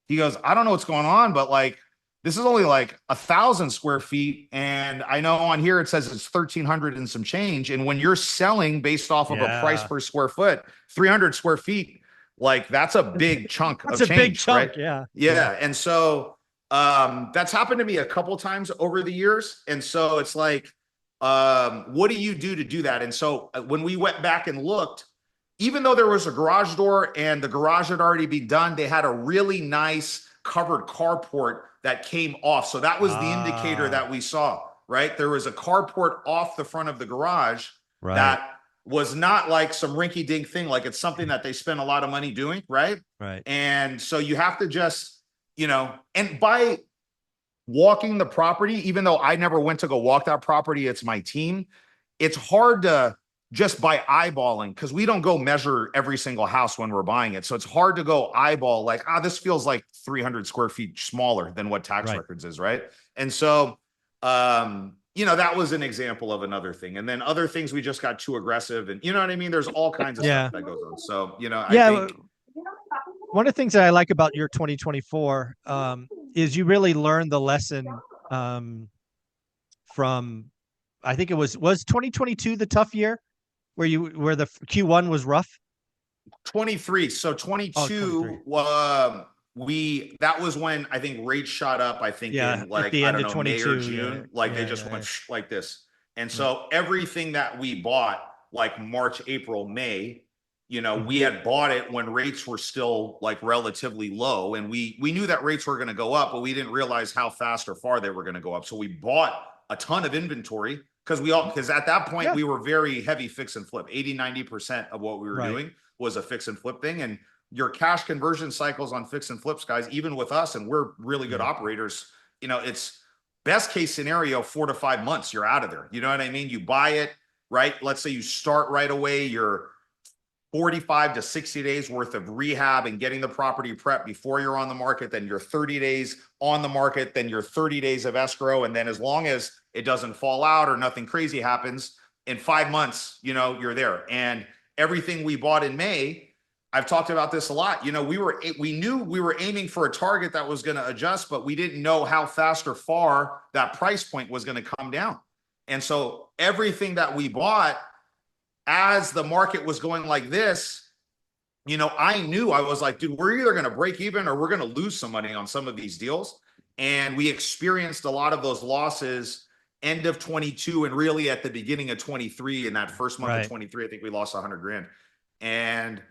Speaker 2: he goes, I don't know what's going on, but like, this is only like 1,000 square feet. And I know on here it says it's 1,300 and some change. And when you're selling based off of a price per square foot, 300 square feet, like that's a big chunk of change. That's a big chunk, right? Yeah. And so that's happened to me a couple times over the years. And so it's like, what do you do to do that? And so when we went back and looked, even though there was a garage door and the garage had already been done, they had a really nice covered carport that came off. So that was the indicator that we saw, right? There was a carport off the front of the garage that was not like some rinky dink thing. Like it's something that they spend a lot of money doing. Right. And so you have to just, and by walking the property, even though I never went to go walk that property, it's my team. It's hard to just by eyeballing, because we don't go measure every single house when we're buying it. So it's hard to go eyeball like, this feels like 300 square feet smaller than what tax
Speaker 1: Right.
Speaker 2: records is, right? And so, that was an example of another thing. And then other things, we just got too aggressive. And you know what I mean? There's all kinds of
Speaker 1: Yeah.
Speaker 2: stuff that goes on. So, I
Speaker 1: Yeah.
Speaker 2: think
Speaker 1: One of the things that I like about your 2024 is you really learned the lesson from, I think it was 2022 the tough year where the Q1 was rough.
Speaker 2: 23. So
Speaker 1: Oh, 23.
Speaker 2: 22, that was when I think rates shot up. I think
Speaker 1: Yeah,
Speaker 2: in
Speaker 1: at
Speaker 2: like,
Speaker 1: the
Speaker 2: I
Speaker 1: end
Speaker 2: don't
Speaker 1: of
Speaker 2: know, May or
Speaker 1: 22. Yeah,
Speaker 2: June, like they
Speaker 1: yeah,
Speaker 2: just
Speaker 1: yeah,
Speaker 2: went
Speaker 1: yeah.
Speaker 2: like this. And
Speaker 1: Right.
Speaker 2: so everything that we bought, like March, April, May, we
Speaker 1: Mhm.
Speaker 2: had bought it when rates were still like relatively low. And we knew that rates were going to go up, but we didn't realize how fast or far they were going to go up. So we bought a ton of inventory because at that point
Speaker 1: Yeah.
Speaker 2: we were very heavy fix and flip. 80-90% of what we were
Speaker 1: Right.
Speaker 2: doing was a fix and flip thing. And your cash conversion cycles on fix and flips, guys, even with us, and we're really good
Speaker 1: Yeah.
Speaker 2: operators, it's best case scenario, 4 to 5 months, you're out of there. You know what I mean? You buy it, right? Let's say you start right away, you're 45 to 60 days worth of rehab and getting the property prep before you're on the market, then you're 30 days on the market, then you're 30 days of escrow. And then as long as it doesn't fall out or nothing crazy happens, in 5 months, you're there. And everything we bought in May, I've talked about this a lot. We knew we were aiming for a target that was going to adjust, but we didn't know how fast or far that price point was going to come down. And so everything that we bought, as the market was going like this, I knew, I was like, dude, we're either going to break even or we're going to lose some money on some of these deals. And we experienced a lot of those losses end of 22 and really at the beginning of 23. In that first month of
Speaker 1: Right.
Speaker 2: 23, I think we lost 100 grand. And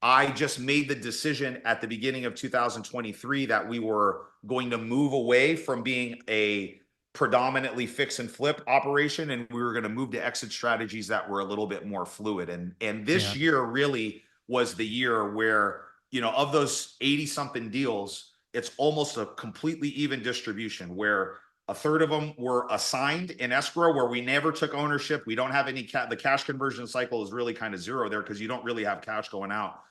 Speaker 2: I just made the decision at the beginning of 2023 that we were going to move away from being a predominantly fix and flip operation, and we were going to move to exit strategies that were a little bit more fluid. And this
Speaker 1: Yeah.
Speaker 2: year really was the year where, of those 80 something deals, it's almost a completely even distribution, where a third of them were assigned in escrow, where we never took ownership. We don't have any the cash conversion cycle is really kind of zero there because you don't really have cash going out.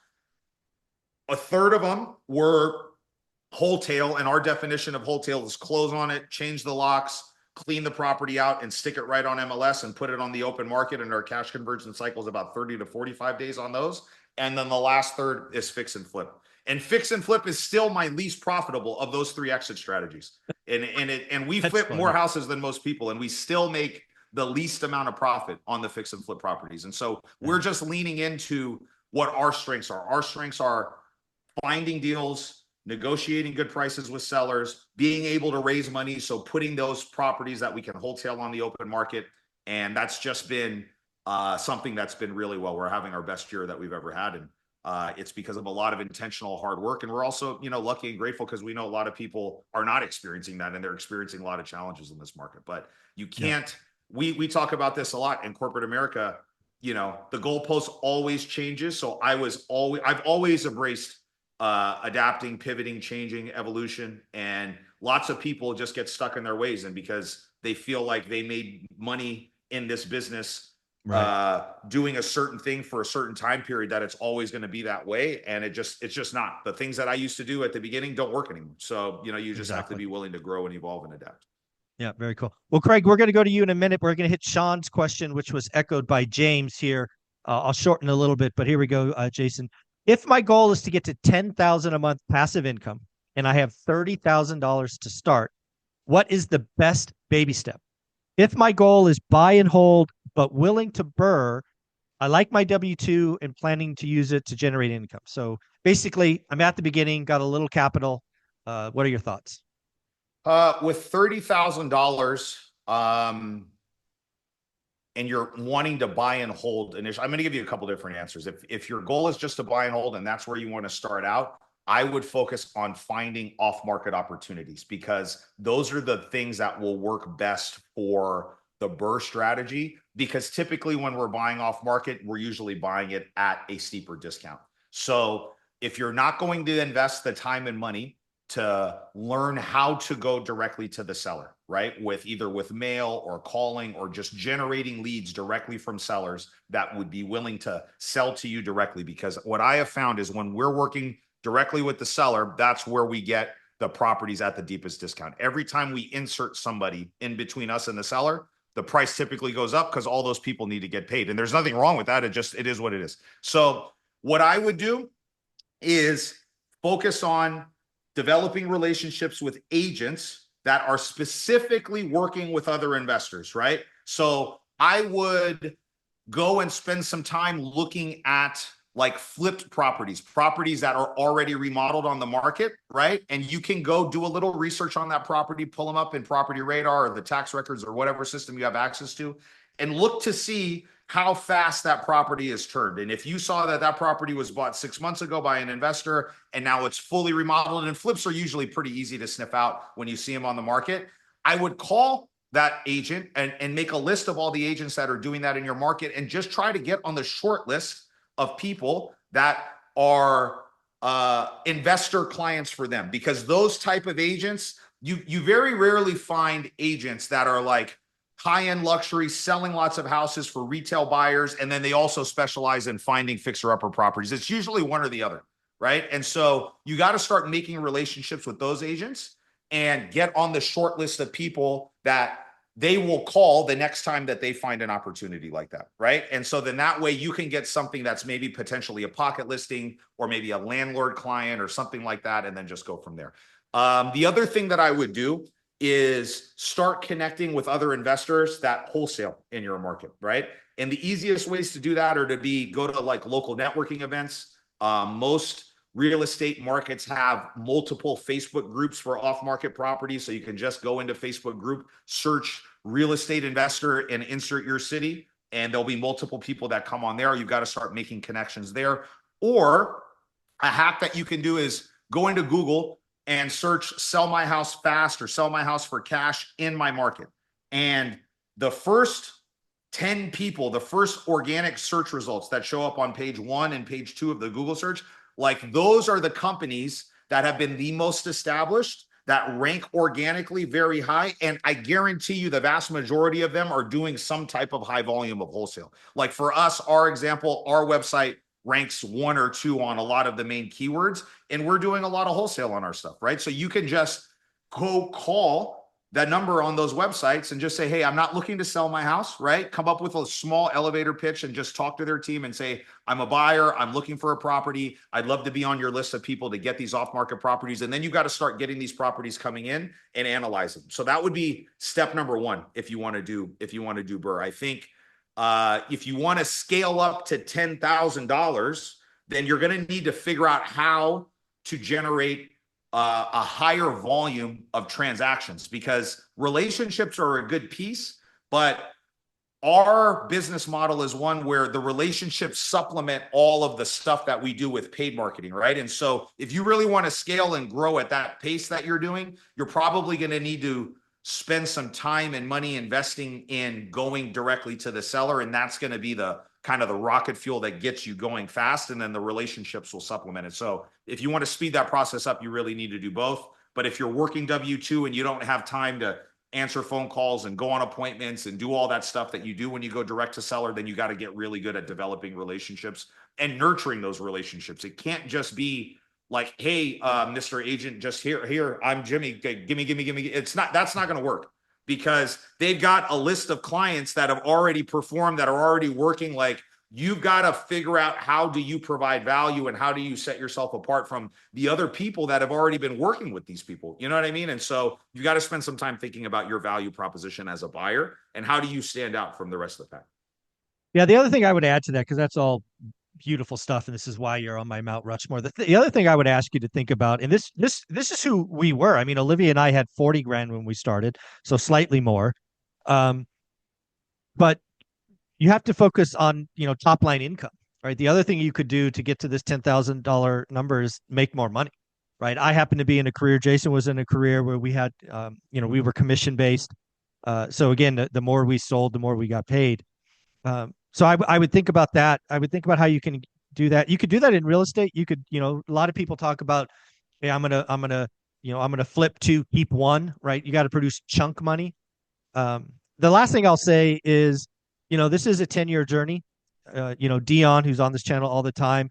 Speaker 2: A third of them were wholesale, and our definition of wholesale is close on it, change the locks, clean the property out, and stick it right on MLS and put it on the open market. And our cash conversion cycle is about 30 to 45 days on those. And then the last third is fix and flip. And fix and flip is still my least profitable of those three exit strategies. And we
Speaker 1: That's
Speaker 2: flip more
Speaker 1: funny.
Speaker 2: houses than most people, and we still make the least amount of profit on the fix and flip properties. And so we're
Speaker 1: Yeah.
Speaker 2: just leaning into what our strengths are. Our strengths are finding deals, negotiating good prices with sellers, being able to raise money. So putting those properties that we can wholesale on the open market. And that's just been something that's been really well. We're having our best year that we've ever had. And it's because of a lot of intentional hard work. And we're also, lucky and grateful because we know a lot of people are not experiencing that, and they're experiencing a lot of challenges in this market. But you
Speaker 1: Yeah.
Speaker 2: can't, we talk about this a lot in corporate America. The goalpost always changes. So I've always embraced adapting, pivoting, changing, evolution. And lots of people just get stuck in their ways. And because they feel like they made money in this business
Speaker 1: Right.
Speaker 2: doing a certain thing for a certain time period, that it's always going to be that way. And it's just not. The things that I used to do at the beginning don't work anymore. So, you just have to
Speaker 1: Exactly.
Speaker 2: be willing to grow and evolve and adapt.
Speaker 1: Yeah, very cool. Well, Craig, we're going to go to you in a minute. We're going to hit Sean's question, which was echoed by James here. I'll shorten a little bit, but here we go, Jason. If my goal is to get to 10,000 a month passive income and I have $30,000 to start, what is the best baby step? If my goal is buy and hold, but willing to burr, I like my W-2 and planning to use it to generate income. So basically, I'm at the beginning, got a little capital. What are your thoughts?
Speaker 2: With $30,000, and you're wanting to buy and hold initially, I'm going to give you a couple different answers. If your goal is just to buy and hold and that's where you want to start out, I would focus on finding off-market opportunities, because those are the things that will work best for the burr strategy. Because typically when we're buying off market, we're usually buying it at a steeper discount. So if you're not going to invest the time and money to learn how to go directly to the seller, right? With either with mail or calling or just generating leads directly from sellers that would be willing to sell to you directly. Because what I have found is when we're working directly with the seller, that's where we get the properties at the deepest discount. Every time we insert somebody in between us and the seller, the price typically goes up because all those people need to get paid. And there's nothing wrong with that. It is what it is. So what I would do is focus on developing relationships with agents that are specifically working with other investors, right? So I would go and spend some time looking at like flipped properties that are already remodeled on the market, right? And you can go do a little research on that property, pull them up in Property Radar or the tax records or whatever system you have access to, and look to see how fast that property is turned. And if you saw that that property was bought 6 months ago by an investor and now it's fully remodeled, and flips are usually pretty easy to sniff out when you see them on the market, I would call that agent and make a list of all the agents that are doing that in your market and just try to get on the short list of people that are investor clients for them. Because those type of agents, you very rarely find agents that are like high-end luxury, selling lots of houses for retail buyers, and then they also specialize in finding fixer-upper properties. It's usually one or the other, right? And so you got to start making relationships with those agents and get on the short list of people that they will call the next time that they find an opportunity like that, right? And so then that way you can get something that's maybe potentially a pocket listing or maybe a landlord client or something like that, and then just go from there. The other thing that I would do is start connecting with other investors that wholesale in your market, right? And the easiest ways to do that are to go to like local networking events. Most real estate markets have multiple Facebook groups for off-market properties. So you can just go into Facebook group, search real estate investor and insert your city, and there'll be multiple people that come on there. You've got to start making connections there. Or a hack that you can do is go into Google and search sell my house fast or sell my house for cash in my market. And the first 10 people, the first organic search results that show up on page 1 and page 2 of the Google search, like those are the companies that have been the most established, that rank organically very high. And I guarantee you the vast majority of them are doing some type of high volume of wholesale. Like for us, our example, our website ranks 1 or 2 on a lot of the main keywords, and we're doing a lot of wholesale on our stuff, right? So you can just go call that number on those websites and just say, hey, I'm not looking to sell my house, right? Come up with a small elevator pitch and just talk to their team and say, I'm a buyer, I'm looking for a property, I'd love to be on your list of people to get these off-market properties. And then you got to start getting these properties coming in and analyze them. So that would be step number 1 if you want to do BRRRR. I think if you want to scale up to $10,000, then you're going to need to figure out how to generate a higher volume of transactions, because relationships are a good piece, but our business model is one where the relationships supplement all of the stuff that we do with paid marketing, right? And so if you really want to scale and grow at that pace that you're doing, you're probably going to need to spend some time and money investing in going directly to the seller. And that's going to be the kind of the rocket fuel that gets you going fast. And then the relationships will supplement it. So if you want to speed that process up, you really need to do both. But if you're working W-2 and you don't have time to answer phone calls and go on appointments and do all that stuff that you do when you go direct to seller, then you got to get really good at developing relationships and nurturing those relationships. It can't just be like, hey, Mr. Agent, just here, I'm Jimmy, gimme. That's not going to work, because they've got a list of clients that have already performed, that are already working. Like, you've got to figure out how do you provide value and how do you set yourself apart from the other people that have already been working with these people. You know what I mean? And so you got to spend some time thinking about your value proposition as a buyer and how do you stand out from the rest of the pack.
Speaker 1: Yeah, the other thing I would add to that, because that's all beautiful stuff, and this is why you're on my Mount Rushmore. The other thing I would ask you to think about, and this is who we were. I mean, Olivia and I had 40 grand when we started, so slightly more. But you have to focus on, top line income, right? The other thing you could do to get to this $10,000 number is make more money, right? I happen to be in a career, Jason was in a career where we had, we were commission based. So again, the more we sold, the more we got paid. So I would think about that. I would think about how you can do that. You could do that in real estate. You could, a lot of people talk about, hey, I'm gonna I'm going to flip two, keep one, right? You got to produce chunk money. The last thing I'll say is, this is a 10-year journey. Dion, who's on this channel all the time,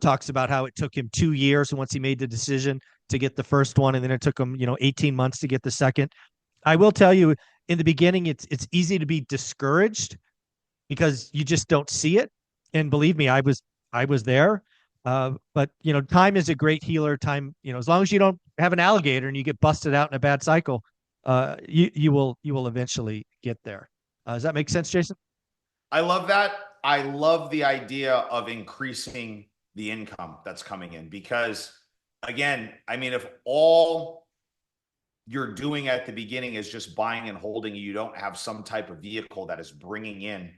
Speaker 1: talks about how it took him 2 years once he made the decision to get the first one, and then it took him, 18 months to get the second. I will tell you, in the beginning, it's easy to be discouraged because you just don't see it. And believe me, I was there. But time is a great healer. Time, as long as you don't have an alligator and you get busted out in a bad cycle, you will eventually get there. Does that make sense, Jason?
Speaker 2: I love that. I love the idea of increasing the income that's coming in because, again, I mean, if all you're doing at the beginning is just buying and holding, you don't have some type of vehicle that is bringing in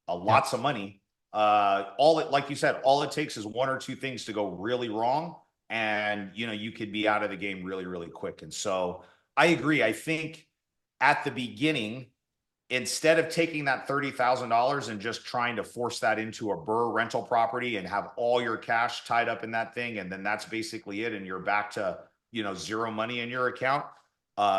Speaker 1: Yeah.
Speaker 2: lots of money. Like you said, all it takes is one or two things to go really wrong, and you could be out of the game really, really quick. And so I agree. I think at the beginning, instead of taking that $30,000 and just trying to force that into a Burr rental property and have all your cash tied up in that thing, and then that's basically it, and you're back to zero money in your account.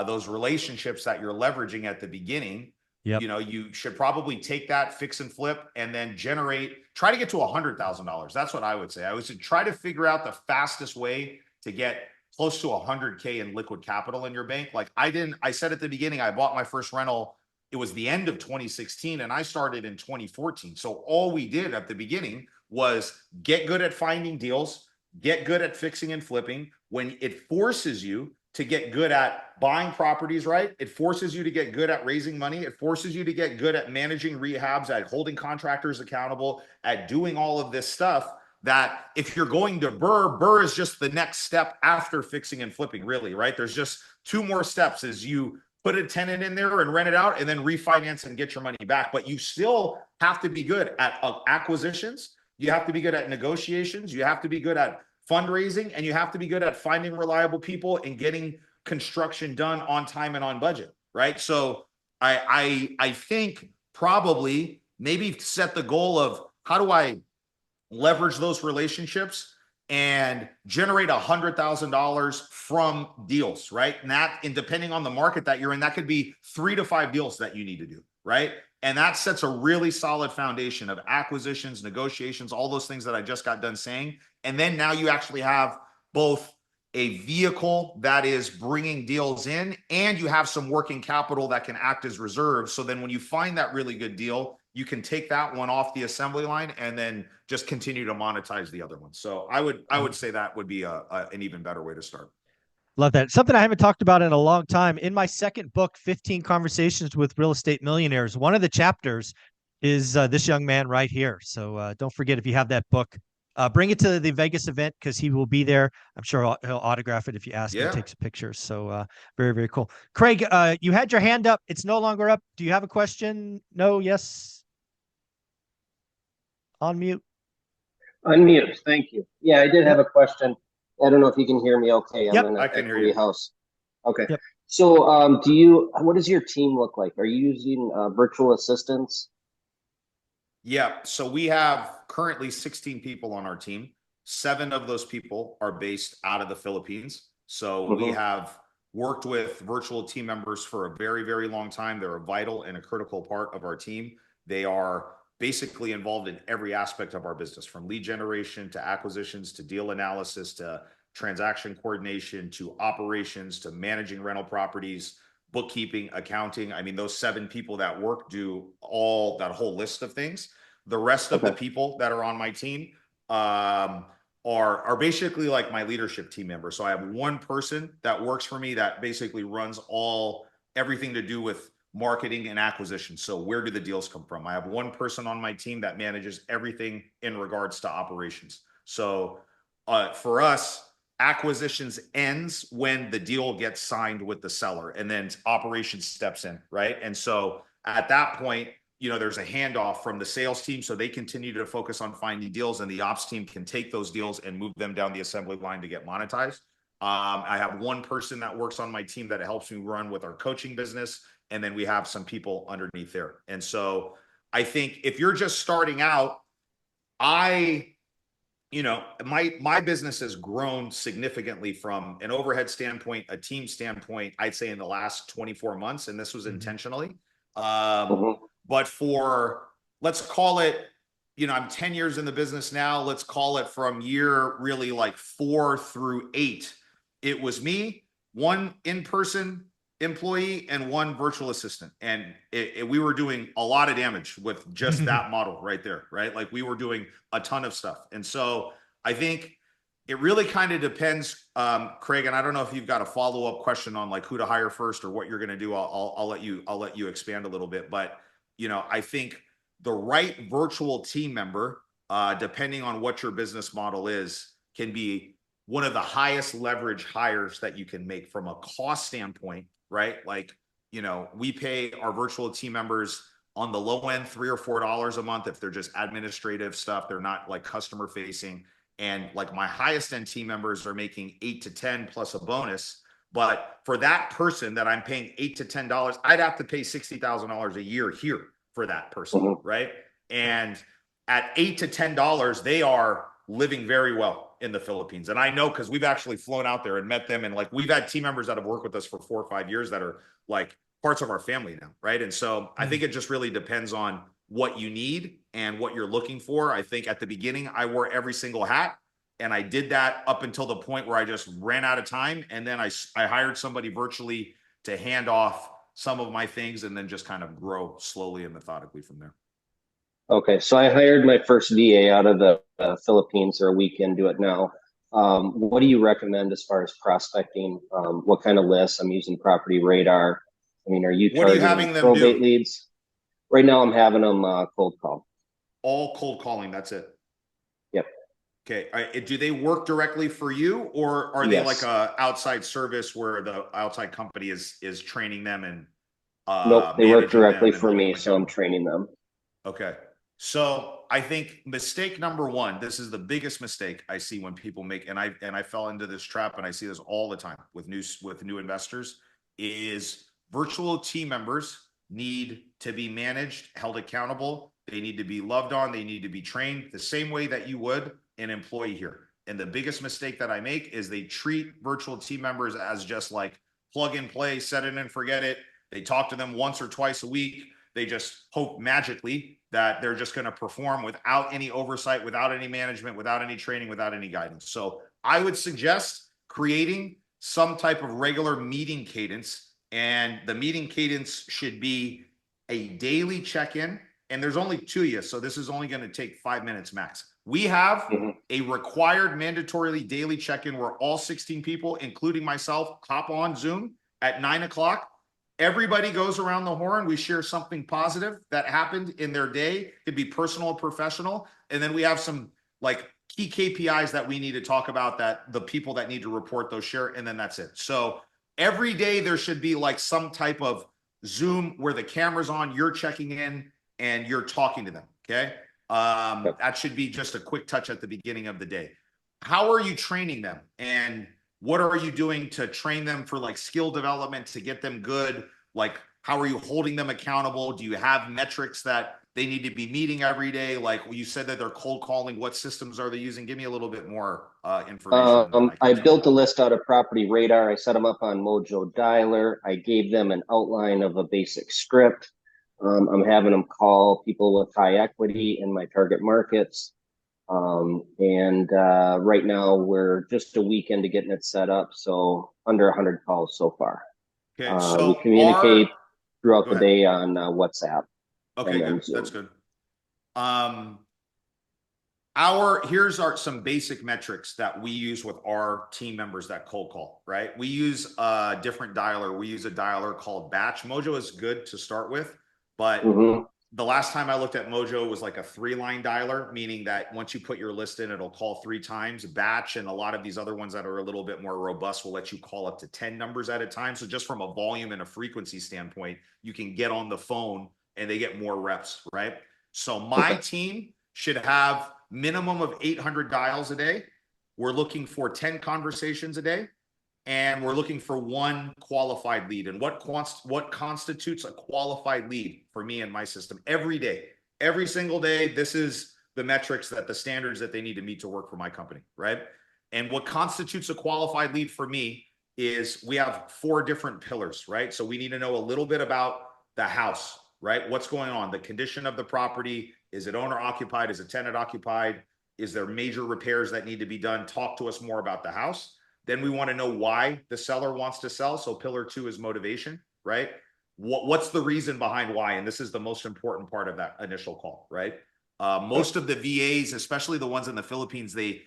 Speaker 2: Those relationships that you're leveraging at the beginning,
Speaker 1: Yep.
Speaker 2: you should probably take that, fix and flip, and then try to get to $100,000. That's what I would say. I would say try to figure out the fastest way to get close to 100K in liquid capital in your bank. Like I said at the beginning, I bought my first rental. It was the end of 2016 and I started in 2014. So all we did at the beginning was get good at finding deals, get good at fixing and flipping. When it forces you to get good at buying properties, right? It forces you to get good at raising money. It forces you to get good at managing rehabs, at holding contractors accountable, at doing all of this stuff. That if you're going to Burr is just the next step after fixing and flipping, really, right? There's just two more steps as you put a tenant in there and rent it out and then refinance and get your money back. But you still have to be good at acquisitions. You have to be good at negotiations. You have to be good at fundraising, and you have to be good at finding reliable people and getting construction done on time and on budget, right? So I think probably maybe set the goal of how do I leverage those relationships and generate $100,000 from deals, right? And depending on the market that you're in, that could be 3 to 5 deals that you need to do, right? And that sets a really solid foundation of acquisitions, negotiations, all those things that I just got done saying. And then now you actually have both a vehicle that is bringing deals in, and you have some working capital that can act as reserves. So then when you find that really good deal, you can take that one off the assembly line and then just continue to monetize the other one. So I would say that would be an even better way to start.
Speaker 1: Love that. Something I haven't talked about in a long time. In my second book, 15 Conversations with Real Estate Millionaires, one of the chapters is this young man right here. So don't forget, if you have that book, bring it to the Vegas event because he will be there. I'm sure he'll autograph it if you ask him,
Speaker 2: Yeah.
Speaker 1: take some pictures. So very, very cool. Craig, you had your hand up. It's no longer up. Do you have a question? No, yes. On mute.
Speaker 3: Unmute. Thank you. Yeah, I did have
Speaker 1: Yep.
Speaker 3: a question. I don't know if you can hear me okay. I'm
Speaker 1: Yep.
Speaker 3: in
Speaker 2: I
Speaker 3: an
Speaker 2: can hear
Speaker 3: echoey
Speaker 2: you.
Speaker 3: house. Okay.
Speaker 1: Yep.
Speaker 3: So, what does your team look like? Are you using virtual assistants?
Speaker 2: Yeah. So we have currently 16 people on our team. 7 of those people are based out of the Philippines. So we have worked with virtual team members for a very, very long time. They're a vital and a critical part of our team. They are basically involved in every aspect of our business, from lead generation to acquisitions to deal analysis to transaction coordination to operations to managing rental properties, bookkeeping, accounting. I mean, those 7 people that work do all that whole list of things. The rest of the
Speaker 3: Okay.
Speaker 2: people that are on my team are basically like my leadership team members. So I have one person that works for me that basically runs everything to do with marketing and acquisition. So where do the deals come from? I have one person on my team that manages everything in regards to operations. So for us, acquisitions ends when the deal gets signed with the seller, and then operations steps in, right? And so at that point, there's a handoff from the sales team, so they continue to focus on finding deals, and the ops team can take those deals and move them down the assembly line to get monetized. I have one person that works on my team that helps me run with our coaching business, and then we have some people underneath there. And so I think if you're just starting out, I you know, my business has grown significantly from an overhead standpoint, a team standpoint, I'd say in the last 24 months, and this was intentionally.
Speaker 3: Mhm.
Speaker 2: But for, let's call it, you know, I'm 10 years in the business now. Let's call it from year really like 4 through 8. It was me, one in-person employee and one virtual assistant. And we were doing a lot of damage with just that model right there, right? Like we were doing a ton of stuff. And so I think it really kind of depends, Craig, and I don't know if you've got a follow-up question on like who to hire first or what you're going to do. I'll let you expand a little bit, but you know, I think the right virtual team member, depending on what your business model is, can be one of the highest leverage hires that you can make from a cost standpoint, right? Like, you know, we pay our virtual team members on the low end $3 or $4 a month if they're just administrative stuff, they're not like customer facing. And like my highest end team members are making 8 to 10 plus a bonus. But for that person that I'm paying $8 to $10, I'd have to pay $60,000 a year here for that person,
Speaker 3: Mhm.
Speaker 2: right? And at $8 to $10, they are living very well in the Philippines. And I know because we've actually flown out there and met them. And like we've had team members that have worked with us for 4 or 5 years that are like parts of our family now, right? And so I think it just really depends on what you need and what you're looking for. I think at the beginning, I wore every single hat. And I did that up until the point where I just ran out of time. And then I hired somebody virtually to hand off some of my things and then just kind of grow slowly and methodically from there.
Speaker 3: Okay, so I hired my first VA out of the Philippines, or a weekend, do it now. What do you recommend as far as prospecting? What kind of lists? I'm using Property Radar. I mean, are you
Speaker 2: What are you
Speaker 3: targeting
Speaker 2: having them
Speaker 3: probate
Speaker 2: do?
Speaker 3: leads? Right now, I'm having them cold call.
Speaker 2: All cold calling. That's it.
Speaker 3: Yep.
Speaker 2: Okay. Do they work directly for you, or are they like
Speaker 3: Yes.
Speaker 2: a outside service where the outside company is training them and
Speaker 3: Nope. They work
Speaker 2: managing
Speaker 3: directly
Speaker 2: them and
Speaker 3: for
Speaker 2: holding
Speaker 3: me,
Speaker 2: them
Speaker 3: so I'm
Speaker 2: accountable?
Speaker 3: training them.
Speaker 2: Okay. So I think mistake number one, this is the biggest mistake I see when people make, and I fell into this trap, and I see this all the time with new investors, is virtual team members need to be managed, held accountable. They need to be loved on. They need to be trained the same way that you would an employee here. And the biggest mistake that I make is they treat virtual team members as just like plug and play, set it and forget it. They talk to them once or twice a week. They just hope magically that they're just going to perform without any oversight, without any management, without any training, without any guidance. So I would suggest creating some type of regular meeting cadence. And the meeting cadence should be a daily check-in. And there's only 2 of you, so this is only going to take 5 minutes max. We have
Speaker 3: Mhm.
Speaker 2: a required mandatorily daily check-in where all 16 people, including myself, hop on Zoom at 9 o'clock. Everybody goes around the horn. We share something positive that happened in their day. It could be personal or professional. And then we have some like key KPIs that we need to talk about that the people that need to report those share. And then that's it. So every day there should be like some type of Zoom where the camera's on, you're checking in and you're talking to them. Okay.
Speaker 3: Yep.
Speaker 2: That should be just a quick touch at the beginning of the day. How are you training them? And what are you doing to train them for like skill development to get them good? Like, how are you holding them accountable? Do you have metrics that they need to be meeting every day? Like you said that they're cold calling. What systems are they using? Give me a little bit more information, and then I can
Speaker 3: I
Speaker 2: tell you.
Speaker 3: built a list out of Property Radar. I set them up on Mojo Dialer. I gave them an outline of a basic script. I'm having them call people with high equity in my target markets. And right now we're just a week into getting it set up, so under 100 calls so far.
Speaker 2: Okay,
Speaker 3: We
Speaker 2: so
Speaker 3: communicate throughout
Speaker 2: go
Speaker 3: the
Speaker 2: ahead.
Speaker 3: day on WhatsApp
Speaker 2: Okay,
Speaker 3: and then
Speaker 2: good.
Speaker 3: Zoom.
Speaker 2: That's good. Um, here's some basic metrics that we use with our team members that cold call, right? We use a different dialer. We use a dialer called Batch. Mojo is good to start with, but
Speaker 3: Mm-hmm.
Speaker 2: the last time I looked at Mojo was like a 3-line dialer, meaning that once you put your list in, it'll call 3 times. Batch and a lot of these other ones that are a little bit more robust will let you call up to 10 numbers at a time. So just from a volume and a frequency standpoint, you can get on the phone and they get more reps, right? So my
Speaker 3: Okay.
Speaker 2: team should have minimum of 800 dials a day. We're looking for 10 conversations a day, and we're looking for 1 qualified lead. And what constitutes a qualified lead for me and my system? Every day, every single day, this is the metrics that the standards that they need to meet to work for my company, right? And what constitutes a qualified lead for me is we have 4 different pillars, right? So we need to know a little bit about the house, right? What's going on? The condition of the property. Is it owner occupied? Is it tenant occupied? Is there major repairs that need to be done? Talk to us more about the house. Then we want to know why the seller wants to sell. So pillar 2 is motivation, right? What's the reason behind why? And this is the most important part of that initial call, right? Most of the VAs, especially the ones in the Philippines, they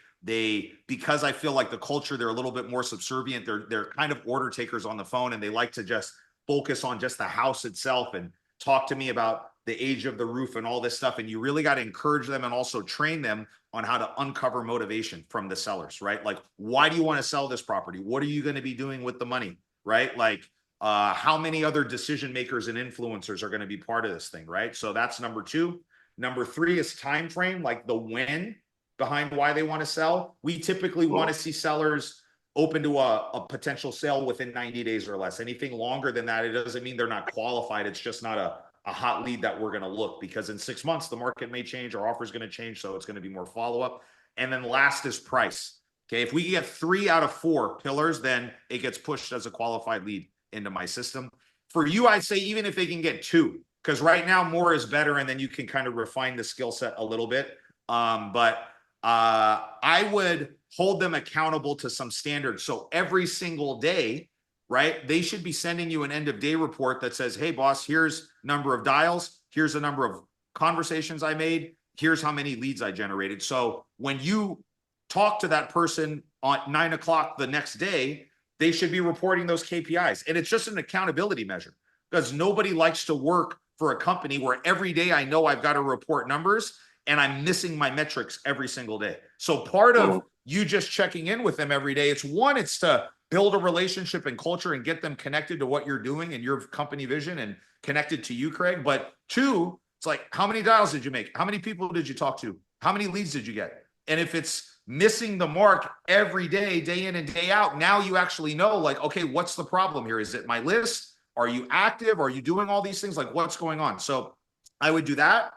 Speaker 2: because I feel like the culture, they're a little bit more subservient. They're kind of order takers on the phone, and they like to just focus on just the house itself and talk to me about the age of the roof and all this stuff. And you really got to encourage them and also train them on how to uncover motivation from the sellers, right? Like, why do you want to sell this property? What are you going to be doing with the money, right? Like, how many other decision makers and influencers are going to be part of this thing, right? So that's number 2. Number 3 is time frame, like the when behind why they want to sell. We typically want to see sellers open to a potential sale within 90 days or less. Anything longer than that, it doesn't mean they're not qualified. It's just not a hot lead that we're going to look, because in 6 months, the market may change, our offer is going to change. So it's going to be more follow-up. And then last is price. Okay. If we get 3 out of 4 pillars, then it gets pushed as a qualified lead into my system. For you, I'd say even if they can get 2, because right now more is better, and then you can kind of refine the skill set a little bit. But I would hold them accountable to some standards. So every single day, right, they should be sending you an end of day report that says, hey boss, here's number of dials, here's the number of conversations I made, here's how many leads I generated. So when you talk to that person on 9 o'clock the next day, they should be reporting those KPIs. And it's just an accountability measure, because nobody likes to work for a company where every day I know I've got to report numbers and I'm missing my metrics every single day. So part of you just checking in with them every day, it's to build a relationship and culture and get them connected to what you're doing and your company vision and connected to you, Craig. But 2, it's like, how many dials did you make? How many people did you talk to? How many leads did you get? And if it's missing the mark every day, day in and day out, now you actually know, like, okay, what's the problem here? Is it my list? Are you active? Are you doing all these things? Like, what's going on? So I would do that.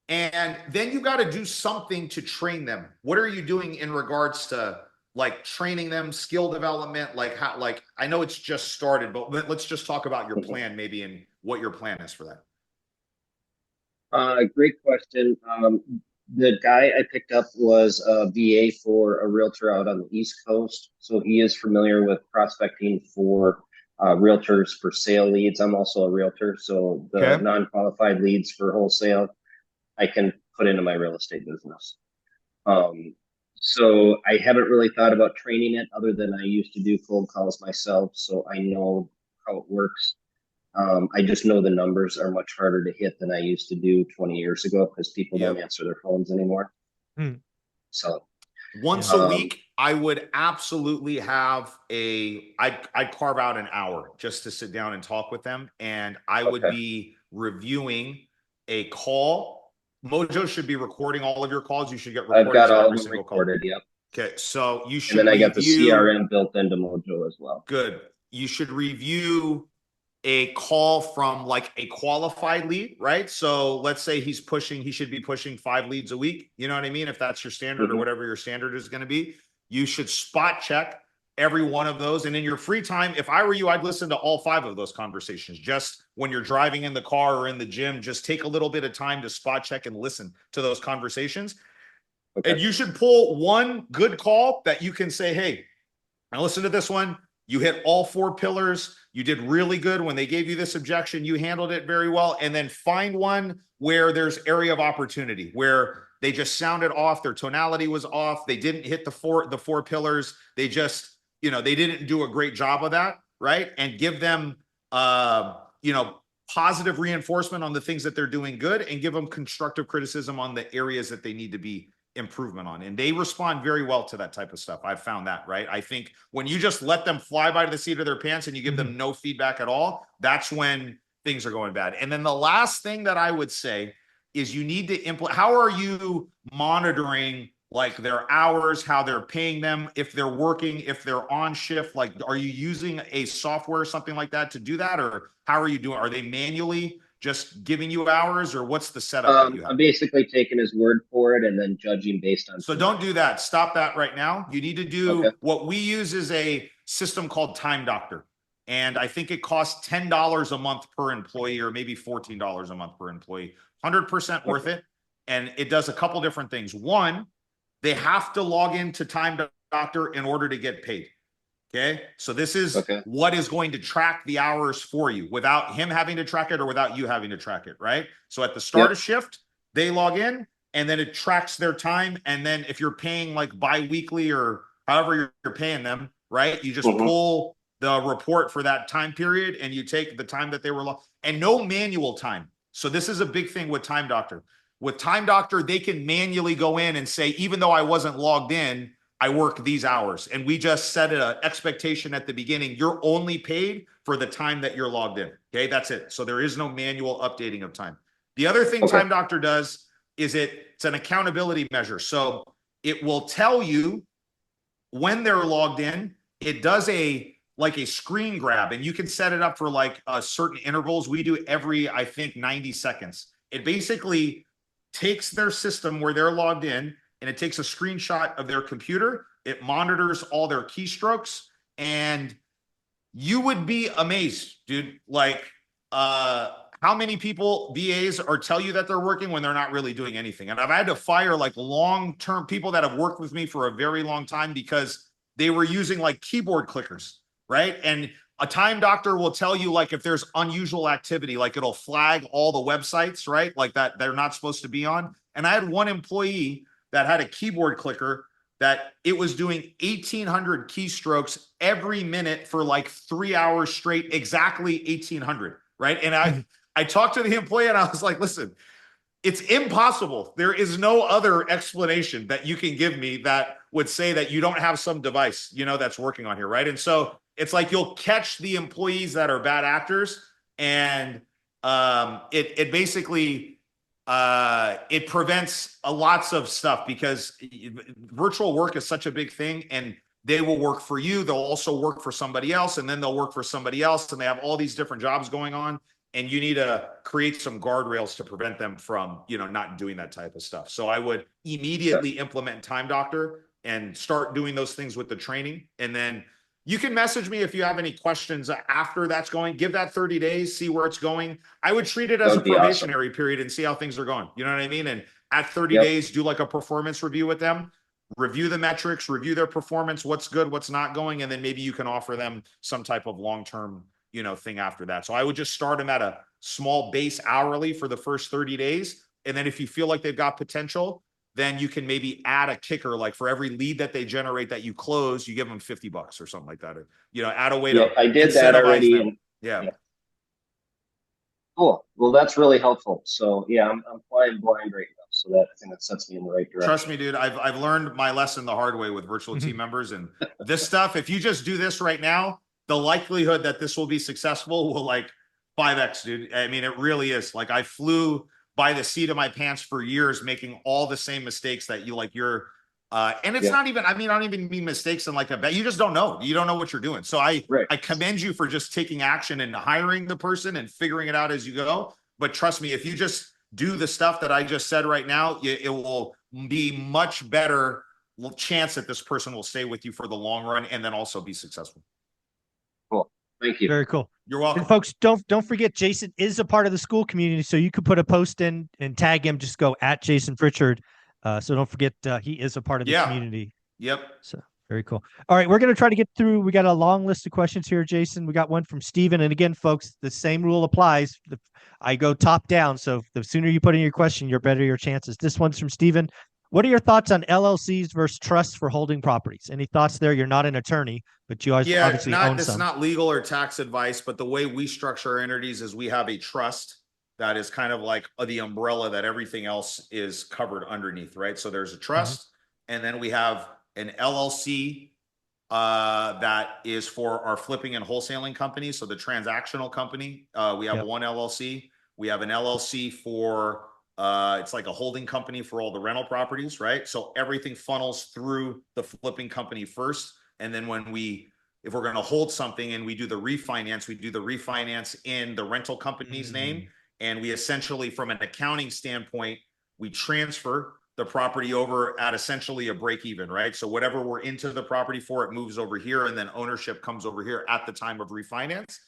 Speaker 2: And then you got to do something to train them. What are you doing in regards to like training them, skill development? Like how, like, I know it's just started, but let's just talk about your plan maybe and what your plan is for that.
Speaker 3: Great question. The guy I picked up was a VA for a realtor out on the East Coast. So he is familiar with prospecting for realtors for sale leads. I'm also a realtor. So the non-qualified leads for wholesale, I can put into my real estate business. So I haven't really thought about training it, other than I used to do cold calls myself. So I know how it works. I just know the numbers are much harder to hit than I used to do 20 years ago, because people don't answer their phones anymore. So
Speaker 2: once a week, I would absolutely have I'd carve out an hour just to sit down and talk with them. And I would be reviewing a call. Mojo should be recording all of your calls. You should get recordings.
Speaker 3: I've got all
Speaker 2: every
Speaker 3: of them recorded. Yep.
Speaker 2: Okay. So you should,
Speaker 3: and then I got the CRM built into Mojo as well.
Speaker 2: Good. You should review a call from like a qualified lead, right? So let's say he should be pushing 5 leads a week. You know what I mean? If that's your standard or whatever your standard is going to be, you should spot check every one of those. And in your free time, if I were you, I'd listen to all 5 of those conversations. Just when you're driving in the car or in the gym, just take a little bit of time to spot check and listen to those conversations. And you should pull one good call that you can say, hey, I listened to this one. You hit all 4 pillars. You did really good. When they gave you this objection, you handled it very well. And then find one where there's area of opportunity, where they just sounded off. Their tonality was off. They didn't hit the four pillars. They just, they didn't do a great job of that, right? And give them, positive reinforcement on the things that they're doing good, and give them constructive criticism on the areas that they need to be improvement on. And they respond very well to that type of stuff. I've found that, right? I think when you just let them fly by the seat of their pants and you give them no feedback at all, that's when things are going bad. And then the last thing that I would say is you need to implement, how are you monitoring like their hours, how they're paying them, if they're working, if they're on shift, like, are you using a software or something like that to do that? Or how are you doing? Are they manually just giving you hours, or what's the setup that you have?
Speaker 3: I'm basically taking his word for it and then judging based on.
Speaker 2: So don't do that. Stop that right now. You need to do
Speaker 3: Okay.
Speaker 2: what we use is a system called Time Doctor. And I think it costs $10 a month per employee, or maybe $14 a month per employee. 100% worth it. And it does a couple different things. One, they have to log into Time Doctor in order to get paid. Okay. So this is what is going to track the hours for you without him having to track it or without you having to track it. Right. So at the start of shift, they log in and then it tracks their time. And then if you're paying like bi-weekly or however you're paying them, right, you just pull the report for that time period and you take the time that they were logged, and no manual time. So this is a big thing with Time Doctor. With Time Doctor, they can manually go in and say, even though I wasn't logged in, I work these hours. And we just set an expectation at the beginning. You're only paid for the time that you're logged in. Okay, that's it. So there is no manual updating of time. The other thing Time Doctor does is it's an accountability measure. So it will tell you when they're logged in. It does like a screen grab, and you can set it up for like certain intervals. We do every, I think, 90 seconds. It basically takes their system where they're logged in, and it takes a screenshot of their computer. It monitors all their keystrokes, and you would be amazed, dude. Like, how many people, VAs, are tell you that they're working when they're not really doing anything. And I've had to fire like long-term people that have worked with me for a very long time because they were using like keyboard clickers, right? And a Time Doctor will tell you like if there's unusual activity, like it'll flag all the websites, right? Like that they're not supposed to be on. And I had one employee that had a keyboard clicker that it was doing 1,800 keystrokes every minute for like 3 hours straight, exactly 1,800, right? And I talked to the employee and I was like, listen, it's impossible. There is no other explanation that you can give me that would say that you don't have some device, that's working on here, right? And so it's like you'll catch the employees that are bad actors, and it basically it prevents lots of stuff because virtual work is such a big thing, and they will work for you. They'll also work for somebody else, and then they'll work for somebody else, and they have all these different jobs going on. And you need to create some guardrails to prevent them from, not doing that type of stuff. So I would immediately implement Time Doctor and start doing those things with the training. And then you can message me if you have any questions after that's going. Give that 30 days, see where it's going. I would treat it as a probationary period and see how things are going. You know what I mean? And at 30 days, do like a performance review with them, review the metrics, review their performance, what's good, what's not going. And then maybe you can offer them some type of long-term thing after that. So I would just start them at a small base hourly for the first 30 days. And then if you feel like they've got potential, then you can maybe add a kicker, like for every lead that they generate that you close, you give them $50 or something like that. Or, add a way to
Speaker 3: I did that already.
Speaker 2: And, yeah.
Speaker 3: Cool. Well, that's really helpful. So yeah, I'm flying blind right now. So I think that sets me in the right direction.
Speaker 2: Trust me, dude. I've learned my lesson the hard way with virtual team members, and this stuff, if you just do this right now, the likelihood that this will be successful will like 5x, dude. I mean, it really is. Like I flew by the seat of my pants for years, making all the same mistakes that and it's not even, I don't even mean mistakes in like you just don't know. You don't know what you're doing. So I commend you for just taking action and hiring the person and figuring it out as you go. But trust me, if you just do the stuff that I just said right now, it will be much better chance that this person will stay with you for the long run and then also be successful.
Speaker 3: Cool. Thank you.
Speaker 1: Very cool.
Speaker 2: You're welcome.
Speaker 1: And folks, don't forget, Jason is a part of the school community, so you could put a post in and tag him. Just go at Jason Pritchard. So don't forget, he is a part of the community.
Speaker 2: Yep.
Speaker 1: So very cool. All right, we're going to try to get through. We got a long list of questions here, Jason. We got one from Steven. And again, folks, the same rule applies. I go top down. So the sooner you put in your question, your better your chances. This one's from Steven. What are your thoughts on LLCs versus trusts for holding properties? Any thoughts there? You're not an attorney, but you obviously own some.
Speaker 2: It's not legal or tax advice, but the way we structure our entities is we have a trust that is kind of like the umbrella that everything else is covered underneath, right? So there's a trust, and then we have an LLC that is for our flipping and wholesaling company. So the transactional company, we have one LLC. We have an LLC for it's like a holding company for all the rental properties, right? So everything funnels through the flipping company first. And then if we're going to hold something and we do the refinance, we do the refinance in the rental company's name. And we essentially, from an accounting standpoint, we transfer the property over at essentially a break even, right? So whatever we're into the property for, it moves over here, and then ownership comes over here at the time of refinance.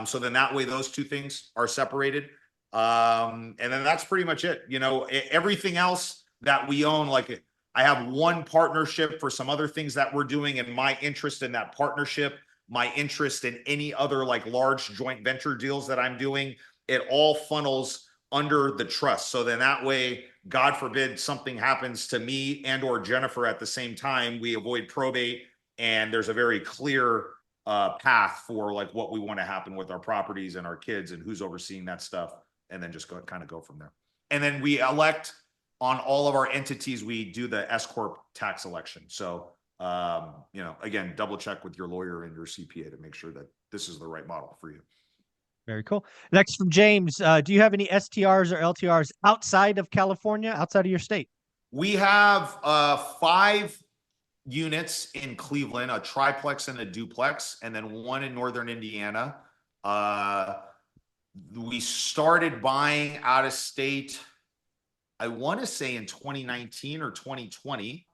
Speaker 2: So then that way those two things are separated. And then that's pretty much it. You know, everything else that we own, like I have one partnership for some other things that we're doing, and my interest in that partnership, my interest in any other like large joint venture deals that I'm doing, it all funnels under the trust. So then that way, God forbid something happens to me and or Jennifer at the same time, we avoid probate, and there's a very clear path for like what we want to happen with our properties and our kids and who's overseeing that stuff, and then just go from there. And then we elect on all of our entities, we do the S Corp tax election. So you know, again, double check with your lawyer and your CPA to make sure that this is the right model for you.
Speaker 1: Very cool. Next from James, do you have any STRs or LTRs outside of California, outside of your state?
Speaker 2: We have 5 units in Cleveland, a triplex and a duplex, and then 1 in northern Indiana. We started buying out of state, I want to say in 2019 or 2020.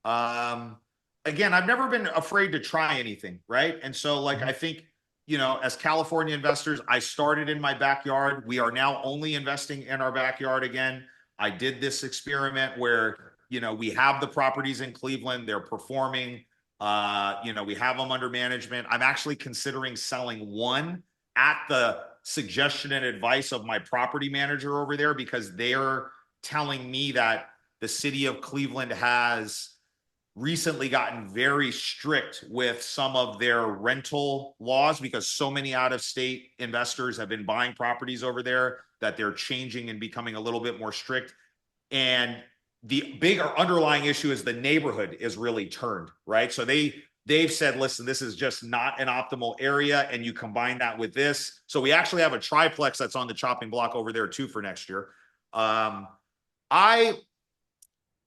Speaker 2: Again, I've never been afraid to try anything, right? And so like, I think, you know, as California investors, I started in my backyard. We are now only investing in our backyard again. I did this experiment where, you know, we have the properties in Cleveland, they're performing, you know, we have them under management. I'm actually considering selling one at the suggestion and advice of my property manager over there, because they're telling me that the city of Cleveland has recently gotten very strict with some of their rental laws, because so many out-of-state investors have been buying properties over there that they're changing and becoming a little bit more strict. And the bigger underlying issue is the neighborhood is really turned, right? So they've said, listen, this is just not an optimal area, and you combine that with this. So we actually have a triplex that's on the chopping block over there too for next year.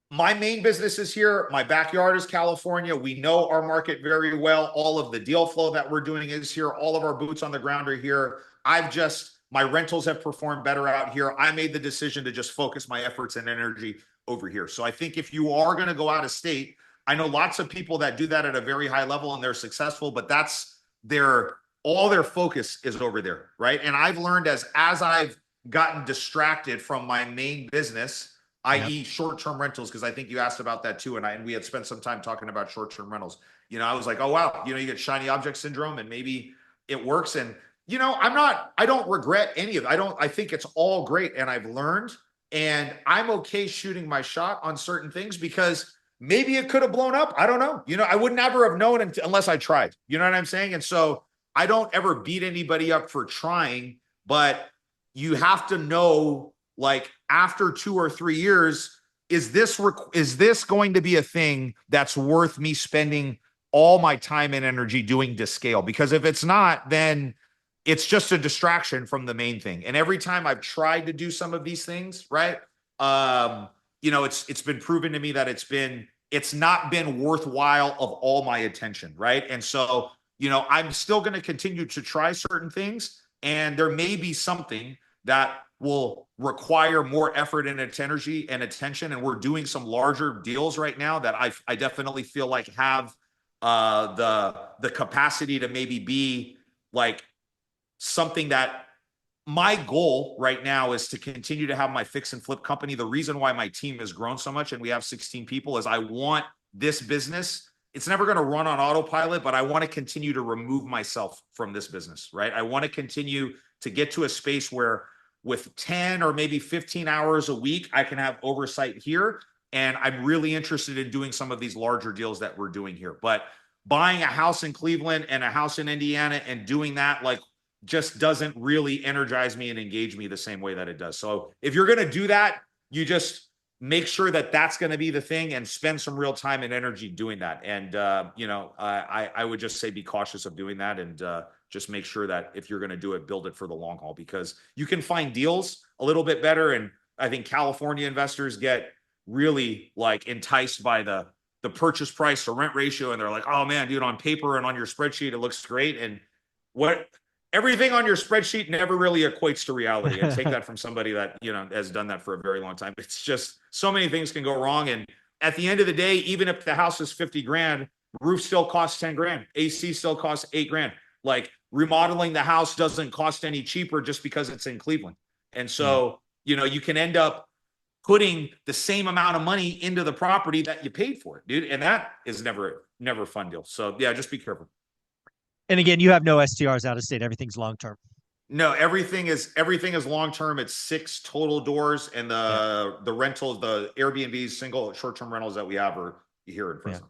Speaker 2: My main business is here. My backyard is California. We know our market very well. All of the deal flow that we're doing is here. All of our boots on the ground are here. My rentals have performed better out here. I made the decision to just focus my efforts and energy over here. So I think if you are going to go out of state, I know lots of people that do that at a very high level and they're successful, but that's all their focus is over there, right? And I've learned as I've gotten distracted from my main business, i.e. short-term rentals, because I think you asked about that too. And we had spent some time talking about short-term rentals. You know, I was like, oh, wow, you know, you get shiny object syndrome and maybe it works. And, you know, I don't regret any of it. I think it's all great. And I've learned, and I'm okay shooting my shot on certain things because maybe it could have blown up. I don't know. You know, I would never have known unless I tried. You know what I'm saying? And so I don't ever beat anybody up for trying, but you have to know, like, after 2 or 3 years, is this going to be a thing that's worth me spending all my time and energy doing to scale? Because if it's not, then it's just a distraction from the main thing. And every time I've tried to do some of these things, right, you know, it's been proven to me that it's not been worthwhile of all my attention, right? And so, you know, I'm still going to continue to try certain things, and there may be something that will require more effort and energy and attention. And we're doing some larger deals right now that I definitely feel like have the capacity to maybe be like something that my goal right now is to continue to have my fix and flip company. The reason why my team has grown so much and we have 16 people is I want this business. It's never going to run on autopilot, but I want to continue to remove myself from this business, right? I want to continue to get to a space where with 10 or maybe 15 hours a week, I can have oversight here. And I'm really interested in doing some of these larger deals that we're doing here. But buying a house in Cleveland and a house in Indiana and doing that, like, just doesn't really energize me and engage me the same way that it does. So if you're going to do that, you just make sure that that's going to be the thing and spend some real time and energy doing that. And, you know, I would just say be cautious of doing that, and just make sure that if you're going to do it, build it for the long haul, because you can find deals a little bit better. And I think California investors get really like enticed by the purchase price to rent ratio. And they're like, oh man, dude, on paper and on your spreadsheet, it looks great. And everything on your spreadsheet never really equates to reality. And take that from somebody that, has done that for a very long time. It's just so many things can go wrong. And at the end of the day, even if the house is 50 grand, roof still costs 10 grand. AC still costs 8 grand. Like remodeling the house doesn't cost any cheaper just because it's in Cleveland. And so, you can end up putting the same amount of money into the property that you paid for it, dude. And that is never a fun deal. So yeah, just be careful.
Speaker 1: And again, you have no STRs out of state. Everything's long term.
Speaker 2: No, everything is long term. It's 6 total doors, and the rentals, the Airbnbs, single short-term rentals that we have are here in Fresno.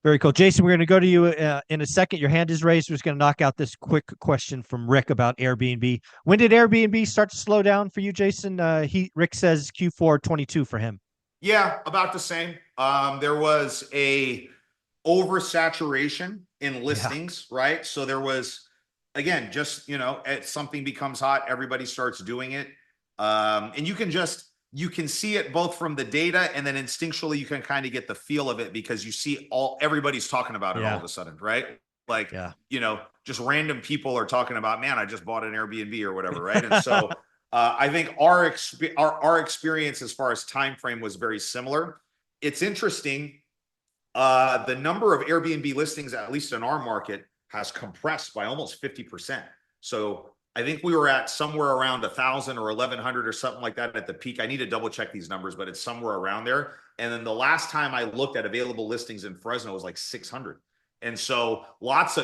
Speaker 1: Very cool. Jason, we're going to go to you in a second. Your hand is raised. We're just going to knock out this quick question from Rick about Airbnb. When did Airbnb start to slow down for you, Jason? Rick says Q4 22 for him.
Speaker 2: Yeah, about the same. There was a oversaturation in listings, right? So there was, again, just, something becomes hot, everybody starts doing it. And you can see it both from the data, and then instinctually you can kind of get the feel of it because you see everybody's talking about it all of a sudden, right? Like, just random people are talking about, man, I just bought an Airbnb or whatever, right? And so I think our experience as far as time frame was very similar. It's interesting. The number of Airbnb listings, at least in our market, has compressed by almost 50%. So I think we were at somewhere around 1,000 or 1,100 or something like that at the peak. I need to double check these numbers, but it's somewhere around there. And then the last time I looked at available listings in Fresno was like 600. And so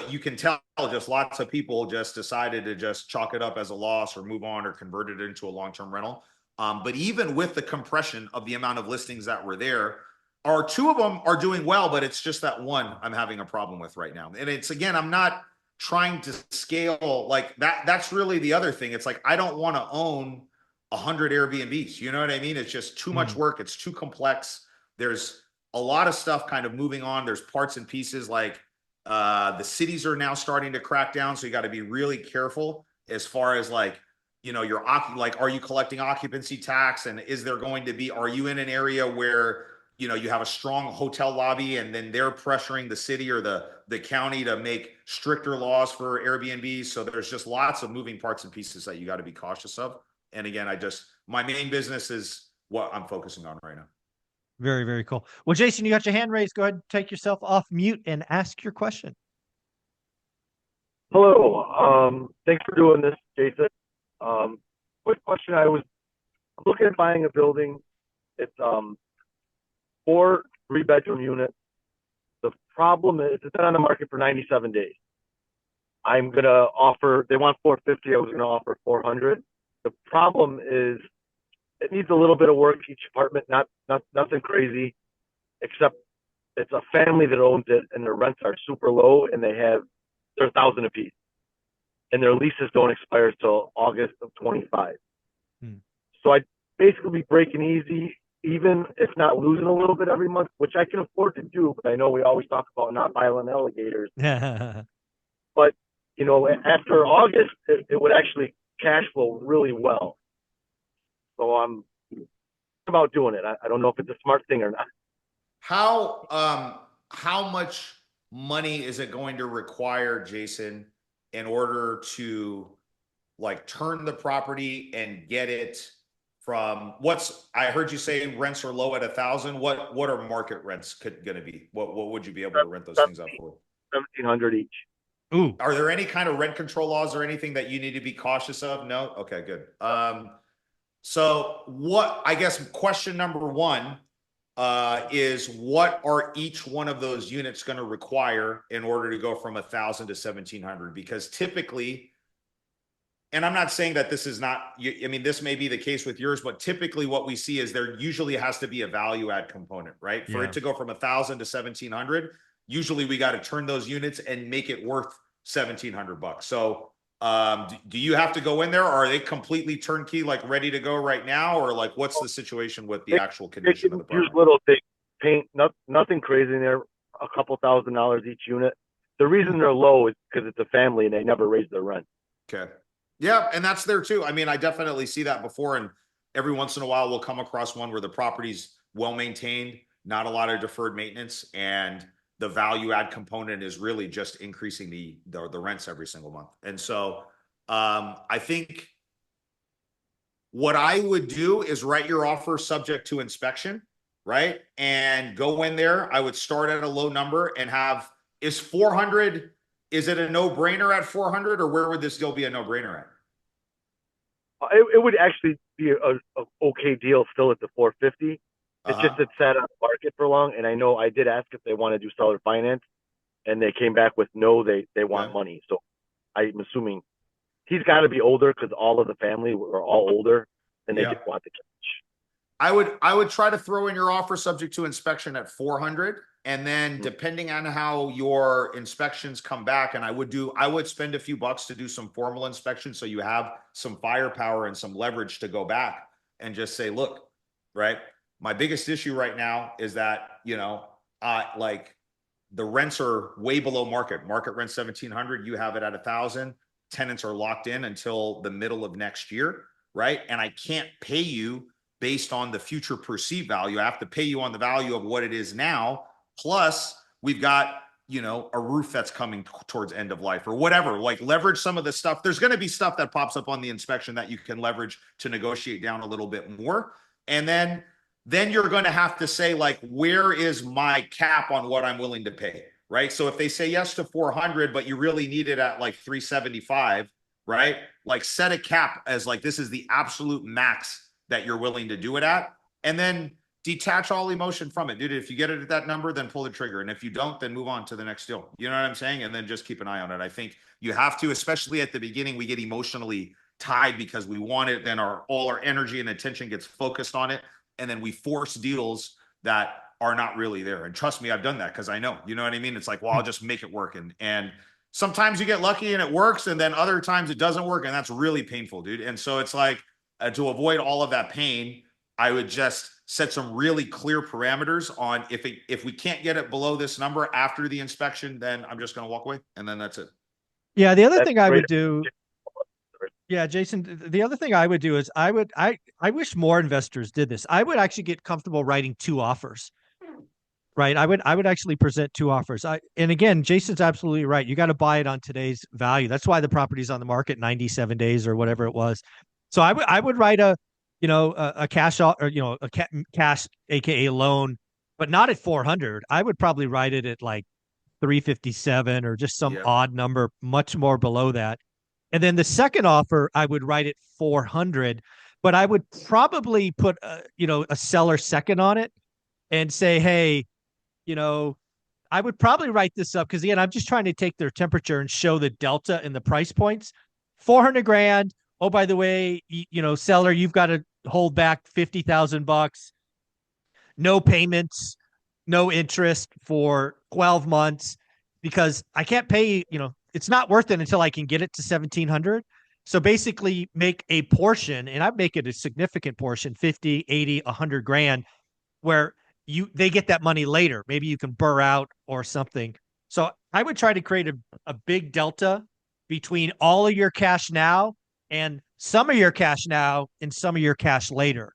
Speaker 2: you can tell just lots of people just decided to just chalk it up as a loss or move on or convert it into a long-term rental. But even with the compression of the amount of listings that were there, our 2 of them are doing well, but it's just that one I'm having a problem with right now. And it's, again, I'm not trying to scale like that. That's really the other thing. It's like, I don't want to own 100 Airbnbs. You know what I mean? It's just too much work. It's too complex. There's a lot of stuff kind of moving on. There's parts and pieces like the cities are now starting to crack down. So you got to be really careful as far as like, are you collecting occupancy tax? And are you in an area where, you have a strong hotel lobby and then they're pressuring the city or the county to make stricter laws for Airbnb. So there's just lots of moving parts and pieces that you got to be cautious of. And again, my main business is what I'm focusing on right now.
Speaker 1: Very, very cool. Well, Jason, you got your hand raised. Go ahead and take yourself off mute and ask your question.
Speaker 4: Hello. Thanks for doing this, Jason. Quick question. I was looking at buying a building. It's 4 3-bedroom units. The problem is it's been on the market for 97 days. I'm going to offer, they want 450. I was going to offer 400. The problem is it needs a little bit of work, each apartment, nothing crazy, except it's a family that owns it and their rents are super low and they're $1,000 a piece. And their leases don't expire till August of 25. So I'd basically be breaking even if not losing a little bit every month, which I can afford to do, but I know we always talk about not violent alligators. But, after August, it would actually cash flow really well. So I'm about doing it. I don't know if it's a smart thing or not.
Speaker 2: How much money is it going to require, Jason, in order to like turn the property and get it from I heard you say rents are low at 1,000. What are market rents going to be? What would you be able to rent those things out for?
Speaker 4: 1,700 each.
Speaker 2: Ooh. Are there any kind of rent control laws or anything that you need to be cautious of? No? Okay, good. So I guess question number 1 is what are each one of those units going to require in order to go from 1,000 to 1,700? Because typically, and I'm not saying that this is not, this may be the case with yours, but typically what we see is there usually has to be a value add component, right? For it to go from 1,000 to 1,700, usually we got to turn those units and make it worth $1,700. So do you have to go in there, or are they completely turnkey, like ready to go right now? Or like, what's the situation with the actual condition of the property?
Speaker 4: Use little things, paint, nothing crazy in there, a couple $1,000s each unit. The reason they're low is because it's a family and they never raise their rent.
Speaker 2: Okay. Yeah. And that's there too. I definitely see that before. And every once in a while we'll come across one where the property's well-maintained, not a lot of deferred maintenance, and the value add component is really just increasing the rents every single month. And so I think what I would do is write your offer subject to inspection, right? And go in there. I would start at a low number and have, is 400, is it a no-brainer at 400, or where would this deal be a no-brainer at?
Speaker 4: It would actually be a okay deal still at the 450. It's just it sat on the market for long, and I know I did ask if they want to do seller finance, and they came back with no, they want money. So I'm assuming he's got to be older because all of the family were all older, and they didn't want the cash.
Speaker 2: I would try to throw in your offer subject to inspection at 400, and then depending on how your inspections come back, and I would spend a few bucks to do some formal inspection so you have some firepower and some leverage to go back and just say, look, right, my biggest issue right now is that, like the rents are way below market. Market rent 1,700, you have it at 1,000. Tenants are locked in until the middle of next year, right? And I can't pay you based on the future perceived value. I have to pay you on the value of what it is now. Plus, we've got, a roof that's coming towards end of life or whatever. Like, leverage some of the stuff. There's going to be stuff that pops up on the inspection that you can leverage to negotiate down a little bit more. And then you're going to have to say, like, where is my cap on what I'm willing to pay, right? So if they say yes to 400, but you really need it at like 375, right? Like, set a cap as like, this is the absolute max that you're willing to do it at, and then detach all emotion from it. Dude, if you get it at that number, then pull the trigger. And if you don't, then move on to the next deal. You know what I'm saying? And then just keep an eye on it. I think you have to, especially at the beginning, we get emotionally tied because we want it. Then all our energy and attention gets focused on it. And then we force deals that are not really there. And trust me, I've done that because I know, you know what I mean? It's like, well, I'll just make it work. And sometimes you get lucky and it works. And then other times it doesn't work. And that's really painful, dude. And so it's like, to avoid all of that pain, I would just set some really clear parameters on if we can't get it below this number after the inspection, then I'm just going to walk away, and then that's it.
Speaker 1: Yeah, the other thing I would do, yeah, Jason, the other thing I would do is I wish more investors did this. I would actually get comfortable writing 2 offers. Right. I would actually present 2 offers. And again, Jason's absolutely right. You got to buy it on today's value. That's why the property's on the market 97 days or whatever it was. So I would write a cash or a cash, aka loan, but not at 400. I would probably write it at like 357 or just some odd number, much more below that. And then the second offer, I would write it 400, but I would probably put a seller second on it and say, hey, I would probably write this up because again, I'm just trying to take their temperature and show the delta in the price points. 400 grand. Oh, by the way, seller, you've got to hold back $50,000, no payments, no interest for 12 months because I can't pay, it's not worth it until I can get it to 1,700. So basically make a portion, and I make it a significant portion, 50, 80, 100 grand, where they get that money later. Maybe you can burr out or something. So I would try to create a big delta between all of your cash now and some of your cash now and some of your cash later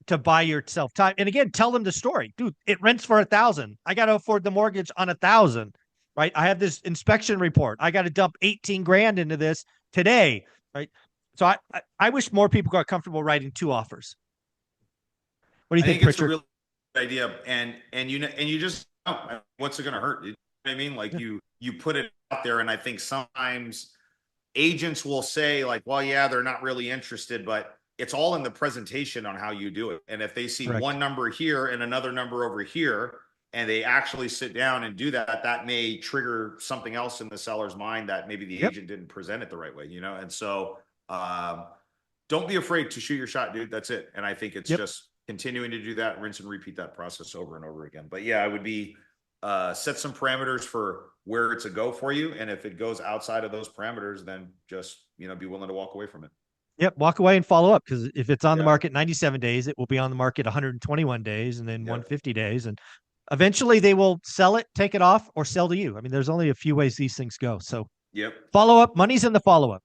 Speaker 1: to buy yourself time. And again, tell them the story. Dude, it rents for 1,000. I got to afford the mortgage on 1,000, right? I have this inspection report. I got to dump 18 grand into this today, right? So I wish more people got comfortable writing 2 offers. What do you think, Pritchard?
Speaker 2: It's a really good idea. And you just, what's it going to hurt? You know what I mean? Like you put it out there, and I think sometimes agents will say like, well, yeah, they're not really interested, but it's all in the presentation on how you do it. And if they see one number here and another number over here, and they actually sit down and do that, that may trigger something else in the seller's mind that maybe the agent didn't present it the right way, And so don't be afraid to shoot your shot, dude. That's it. And I think it's just continuing to do that, rinse and repeat that process over and over again. But yeah, I would be set some parameters for where it's a go for you. And if it goes outside of those parameters, then just, be willing to walk away from it.
Speaker 1: Yep. Walk away and follow up. Because if it's on the market 97 days, it will be on the market 121 days and then 150 days. And eventually they will sell it, take it off, or sell to you. I mean, there's only a few ways these things go. So follow up, money's in the follow up.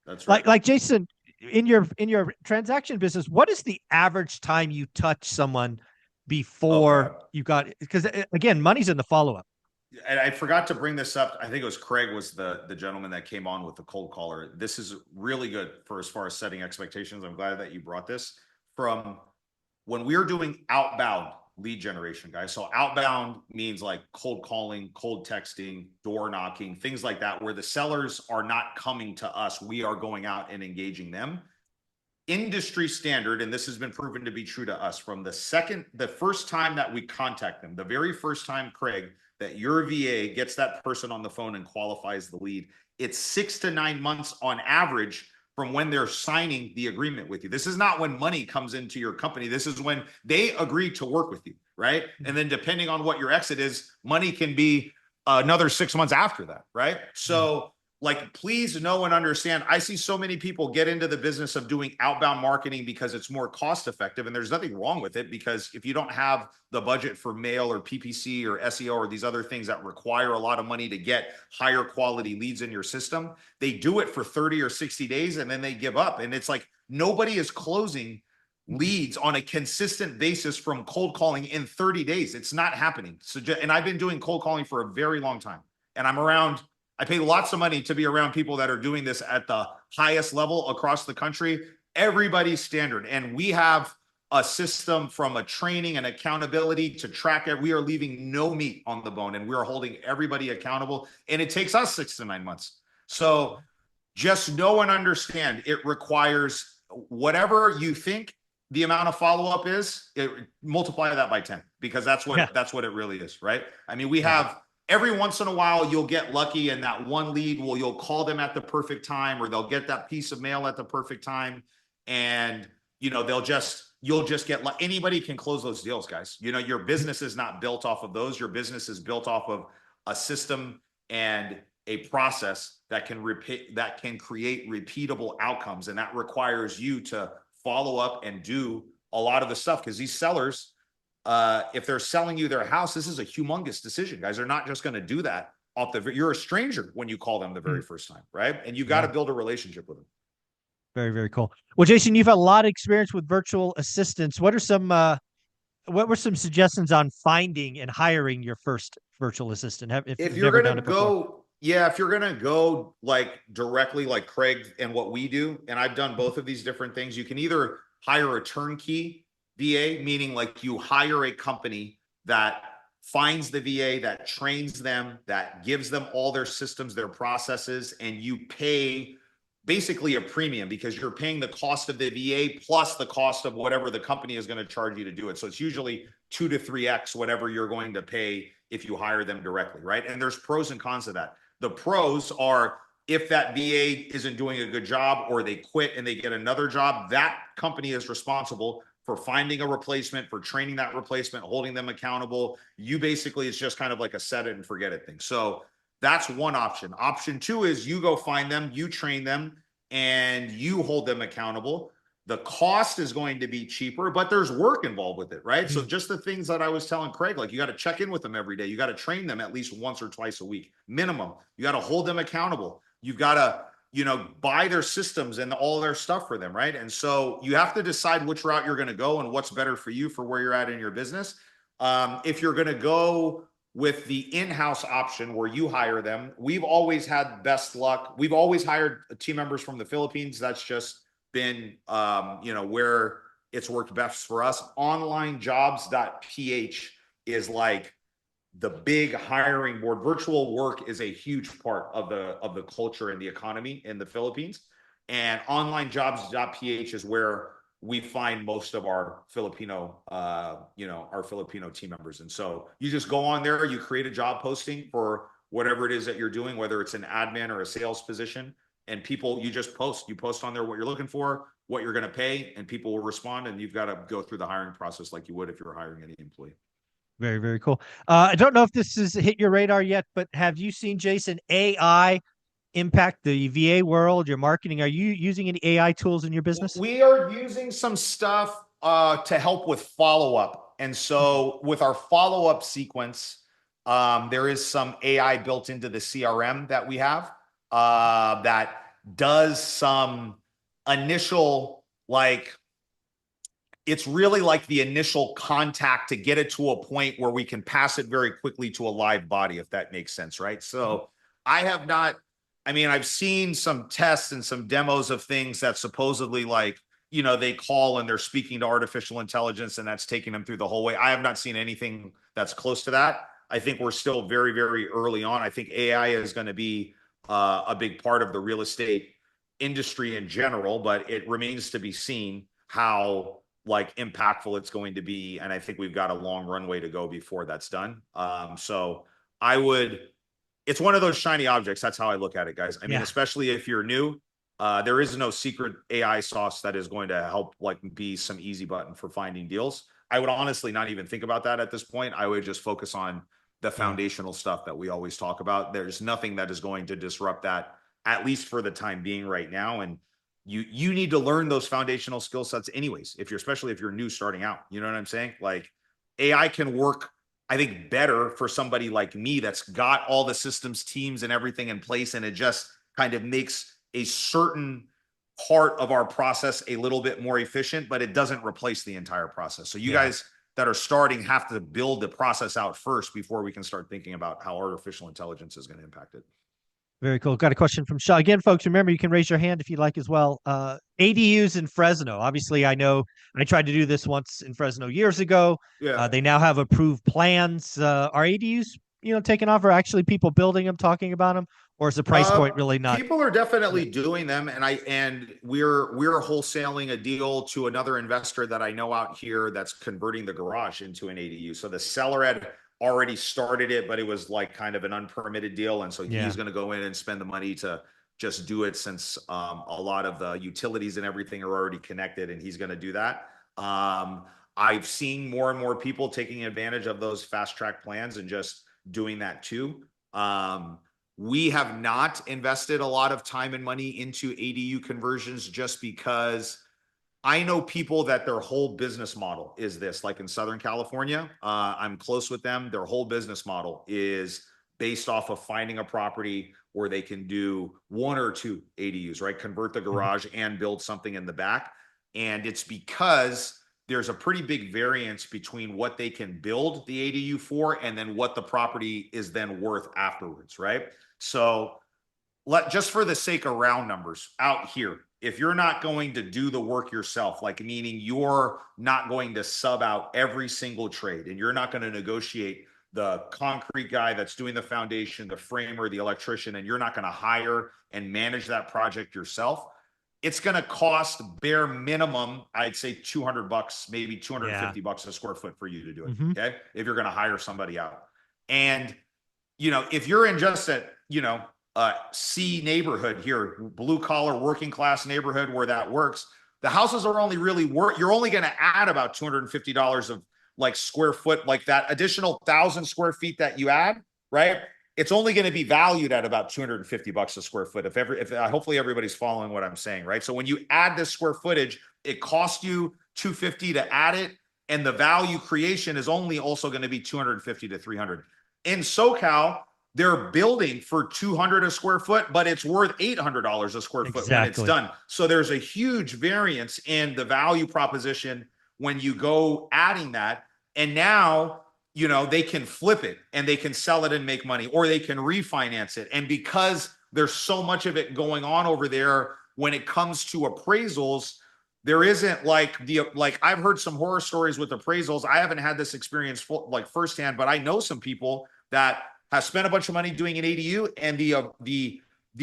Speaker 2: That's right.
Speaker 1: Like Jason, in your transaction business, what is the average time you touch someone before you got, because again, money's in the follow up.
Speaker 2: and I forgot to bring this up. I think it was Craig was the gentleman that came on with the cold caller. This is really good for as far as setting expectations. I'm glad that you brought this from when we're doing outbound lead generation, guys. So outbound means like cold calling, cold texting, door knocking, things like that, where the sellers are not coming to us. We are going out and engaging them. Industry standard, and this has been proven to be true to us from the first time that we contact them, the very first time, Craig, that your VA gets that person on the phone and qualifies the lead, it's 6 to 9 months on average from when they're signing the agreement with you. This is not when money comes into your company. This is when they agree to work with you, right? And then depending on what your exit is, money can be another 6 months after that, right? So like, please know and understand, I see so many people get into the business of doing outbound marketing because it's more cost effective. And there's nothing wrong with it, because if you don't have the budget for mail or PPC or SEO or these other things that require a lot of money to get higher quality leads in your system, they do it for 30 or 60 days and then they give up. And it's like, nobody is closing leads on a consistent basis from cold calling in 30 days. It's not happening. So, and I've been doing cold calling for a very long time, and I pay lots of money to be around people that are doing this at the highest level across the country. Everybody's standard. And we have a system from a training and accountability to track it. We are leaving no meat on the bone, and we are holding everybody accountable. And it takes us 6 to 9 months. So just know and understand, it requires whatever you think the amount of follow-up is, multiply that by 10, because that's what it really is, right? I mean, we have every once in a while, you'll get lucky, and that one lead you'll call them at the perfect time, or they'll get that piece of mail at the perfect time. And, you'll just get anybody can close those deals, guys. Your business is not built off of those. Your business is built off of a system and a process that can create repeatable outcomes. And that requires you to follow up and do a lot of the stuff, because these sellers, if they're selling you their house, this is a humongous decision, guys. They're not just going to do that you're a stranger when you call them the very first time, right? And you got to build a relationship with them.
Speaker 1: Very, very cool. Well, Jason, you've had a lot of experience with virtual assistants. What were some suggestions on finding and hiring your first virtual assistant?
Speaker 2: If you're going to go, if you're going to go like directly like Craig and what we do, and I've done both of these different things, you can either hire a turnkey VA, meaning like you hire a company that finds the VA, that trains them, that gives them all their systems, their processes, and you pay basically a premium, because you're paying the cost of the VA plus the cost of whatever the company is going to charge you to do it. So it's usually 2 to 3x whatever you're going to pay if you hire them directly, right? And there's pros and cons of that. The pros are, if that VA isn't doing a good job or they quit and they get another job, that company is responsible for finding a replacement, for training that replacement, holding them accountable. You basically, it's just kind of like a set it and forget it thing. So that's one option. Option 2 is you go find them, you train them, and you hold them accountable. The cost is going to be cheaper, but there's work involved with it, right? So just the things that I was telling Craig, like you got to check in with them every day. You got to train them at least once or twice a week, minimum. You got to hold them accountable. You've got to, buy their systems and all their stuff for them, right? And so you have to decide which route you're going to go and what's better for you for where you're at in your business. If you're going to go with the in-house option where you hire them, we've always had best luck. We've always hired team members from the Philippines. That's just been, where it's worked best for us. Onlinejobs.ph is like the big hiring board. Virtual work is a huge part of the culture and the economy in the Philippines. And onlinejobs.ph is where we find most of our Filipino, our Filipino team members. And so you just go on there, you create a job posting for whatever it is that you're doing, whether it's an admin or a sales position, and you just post on there what you're looking for, what you're going to pay, and people will respond. And you've got to go through the hiring process like you would if you were hiring any employee.
Speaker 1: Very, very cool. I don't know if this has hit your radar yet, but have you seen, Jason, AI impact the VA world, your marketing? Are you using any AI tools in your business?
Speaker 2: We are using some stuff to help with follow-up. And so with our follow-up sequence, there is some AI built into the CRM that we have that does some initial, like, it's really like the initial contact to get it to a point where we can pass it very quickly to a live body, if that makes sense, right? So I have not, I mean, I've seen some tests and some demos of things that supposedly like, you know, they call and they're speaking to artificial intelligence and that's taking them through the whole way. I have not seen anything that's close to that. I think we're still very, very early on. I think AI is going to be a big part of the real estate industry in general, but it remains to be seen how like impactful it's going to be. And I think we've got a long runway to go before that's done. So I would, it's one of those shiny objects. That's how I look at it, guys. I mean, especially if you're new, there is no secret AI sauce that is going to help like be some easy button for finding deals. I would honestly not even think about that at this point. I would just focus on the foundational stuff that we always talk about. There's nothing that is going to disrupt that, at least for the time being right now. And you need to learn those foundational skill sets anyways, if you're, especially if you're new starting out, you know what I'm saying? Like AI can work, I think, better for somebody like me that's got all the systems, teams and everything in place. And it just kind of makes a certain part of our process a little bit more efficient, but it doesn't replace the entire process. So you guys that are starting have to build the process out first before we can start thinking about how artificial intelligence is going to impact it.
Speaker 1: Very cool. Got a question from Shaw. Again, folks, remember, you can raise your hand if you'd like as well. ADUs in Fresno. Obviously, I know I tried to do this once in Fresno years ago.
Speaker 2: Yeah.
Speaker 1: They now have approved plans. Are ADUs, taking off? Or actually people building them, talking about them? Or is the price point really not?
Speaker 2: People are definitely doing them. And we're wholesaling a deal to another investor that I know out here that's converting the garage into an ADU. So the seller had already started it, but it was like kind of an unpermitted deal. And so he's going to go in and spend the money to just do it, since a lot of the utilities and everything are already connected, and he's going to do that. I've seen more and more people taking advantage of those fast track plans and just doing that too. We have not invested a lot of time and money into ADU conversions just because I know people that their whole business model is this, like in Southern California. I'm close with them. Their whole business model is based off of finding a property where they can do 1 or 2 ADUs, right? Convert the garage and build something in the back. And it's because there's a pretty big variance between what they can build the ADU for and then what the property is then worth afterwards, right? So just for the sake of round numbers out here, if you're not going to do the work yourself, like meaning you're not going to sub out every single trade and you're not going to negotiate the concrete guy that's doing the foundation, the framer, the electrician, and you're not going to hire and manage that project yourself, it's going to cost bare minimum, I'd say $200, maybe $250 a square foot for you to do it. Okay. If you're going to hire somebody out. And, if you're in just a, C neighborhood here, blue collar working class neighborhood where that works, the houses are only really you're only going to add about $250 of like square foot, like that additional 1,000 square feet that you add, right? It's only going to be valued at about $250 a square foot. If hopefully everybody's following what I'm saying, right? So when you add this square footage, it costs you $250 to add it, and the value creation is only also going to be $250 to $300. In SoCal, they're building for $200 a square foot, but it's worth $800 a square foot when it's done. So there's a huge variance in the value proposition when you go adding that. And now, they can flip it and they can sell it and make money, or they can refinance it. And because there's so much of it going on over there, when it comes to appraisals, there isn't like I've heard some horror stories with appraisals. I haven't had this experience firsthand, but I know some people that have spent a bunch of money doing an ADU, and the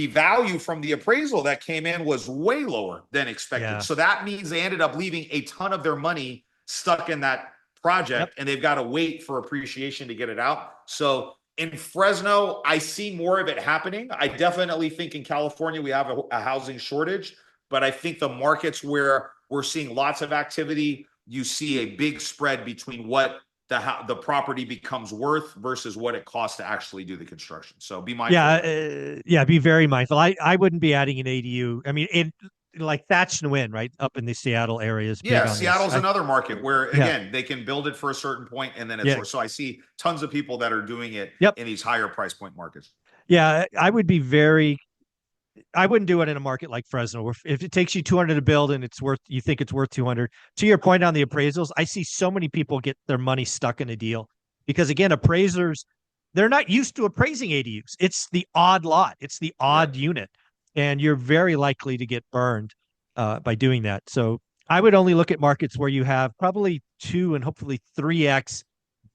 Speaker 2: value from the appraisal that came in was way lower than expected. So that means they ended up leaving a ton of their money stuck in that project, and they've got to wait for appreciation to get it out. So in Fresno, I see more of it happening. I definitely think in California we have a housing shortage, but I think the markets where we're seeing lots of activity, you see a big spread between what the property becomes worth versus what it costs to actually do the construction. So be mindful.
Speaker 1: Be very mindful. I wouldn't be adding an ADU. I mean, like Thatch and Win, right up in the Seattle areas.
Speaker 2: Seattle's another market where again they can build it for a certain point and then it's so I see tons of people that are doing it in these higher price point markets.
Speaker 1: Yeah, I would be very I wouldn't do it in a market like Fresno. If it takes you 200 to build and you think it's worth 200. To your point on the appraisals, I see so many people get their money stuck in a deal because again, appraisers, they're not used to appraising ADUs. It's the odd lot. It's the odd unit, and you're very likely to get burned by doing that. So I would only look at markets where you have probably 2 and hopefully 3x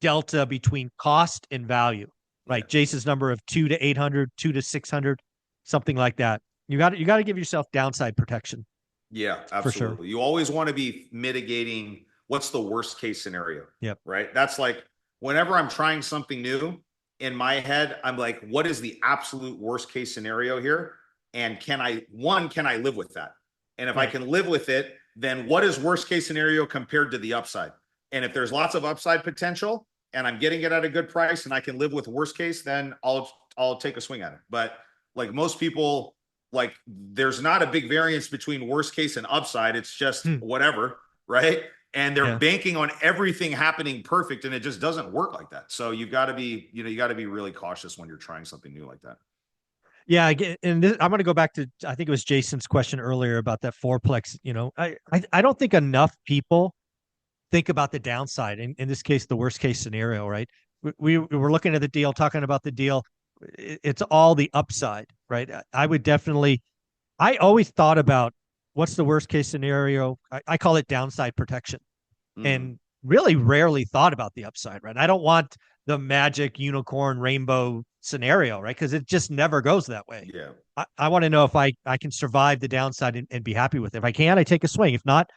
Speaker 1: delta between cost and value. Like Jason's number of 2 to 800, 2 to 600, something like that. You got to give yourself downside protection.
Speaker 2: Yeah, absolutely.
Speaker 1: Sure.
Speaker 2: You always want to be mitigating what's the worst case scenario.
Speaker 1: Yep.
Speaker 2: Right. That's like whenever I'm trying something new in my head, I'm like, what is the absolute worst case scenario here? And can I live with that? And if I can live with it, then what is worst case scenario compared to the upside? And if there's lots of upside potential and I'm getting it at a good price and I can live with worst case, then I'll take a swing at it. But like most people, like there's not a big variance between worst case and upside. It's just whatever, right? And they're banking on everything happening perfect, and it just doesn't work like that. So you got to be really cautious when you're trying something new like that.
Speaker 1: Yeah, and I'm going to go back to, I think it was Jason's question earlier about that fourplex. I don't think enough people think about the downside. In this case, the worst case scenario, right? We were looking at the deal, talking about the deal. It's all the upside, right? I always thought about what's the worst case scenario. I call it downside protection, and really rarely thought about the upside, right? I don't want the magic unicorn rainbow scenario, right? Because it just never goes that way.
Speaker 2: Yeah.
Speaker 1: I want to know if I can survive the downside and be happy with it. If I can, I take a swing. If not,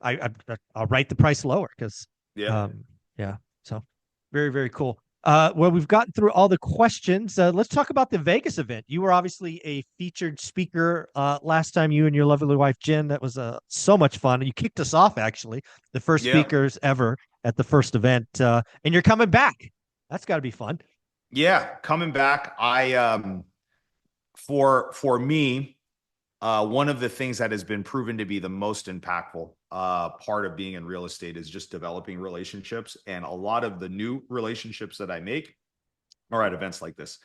Speaker 1: I'll write the price lower because So very, very cool. Well, we've gotten through all the questions. Let's talk about the Vegas event. You were obviously a featured speaker last time, you and your lovely wife, Jen. That was so much fun. You kicked us off, actually, the first speakers ever at the first event. And you're coming back. That's got to be fun.
Speaker 2: Yeah, coming back. For me, one of the things that has been proven to be the most impactful part of being in real estate is just developing relationships. And a lot of the new relationships that I make are at events like this.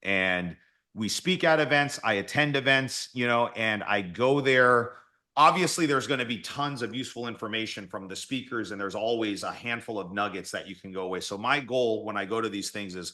Speaker 2: And we speak at events, I attend events, and I go there. Obviously, there's going to be tons of useful information from the speakers, and there's always a handful of nuggets that you can go away. So my goal when I go to these things is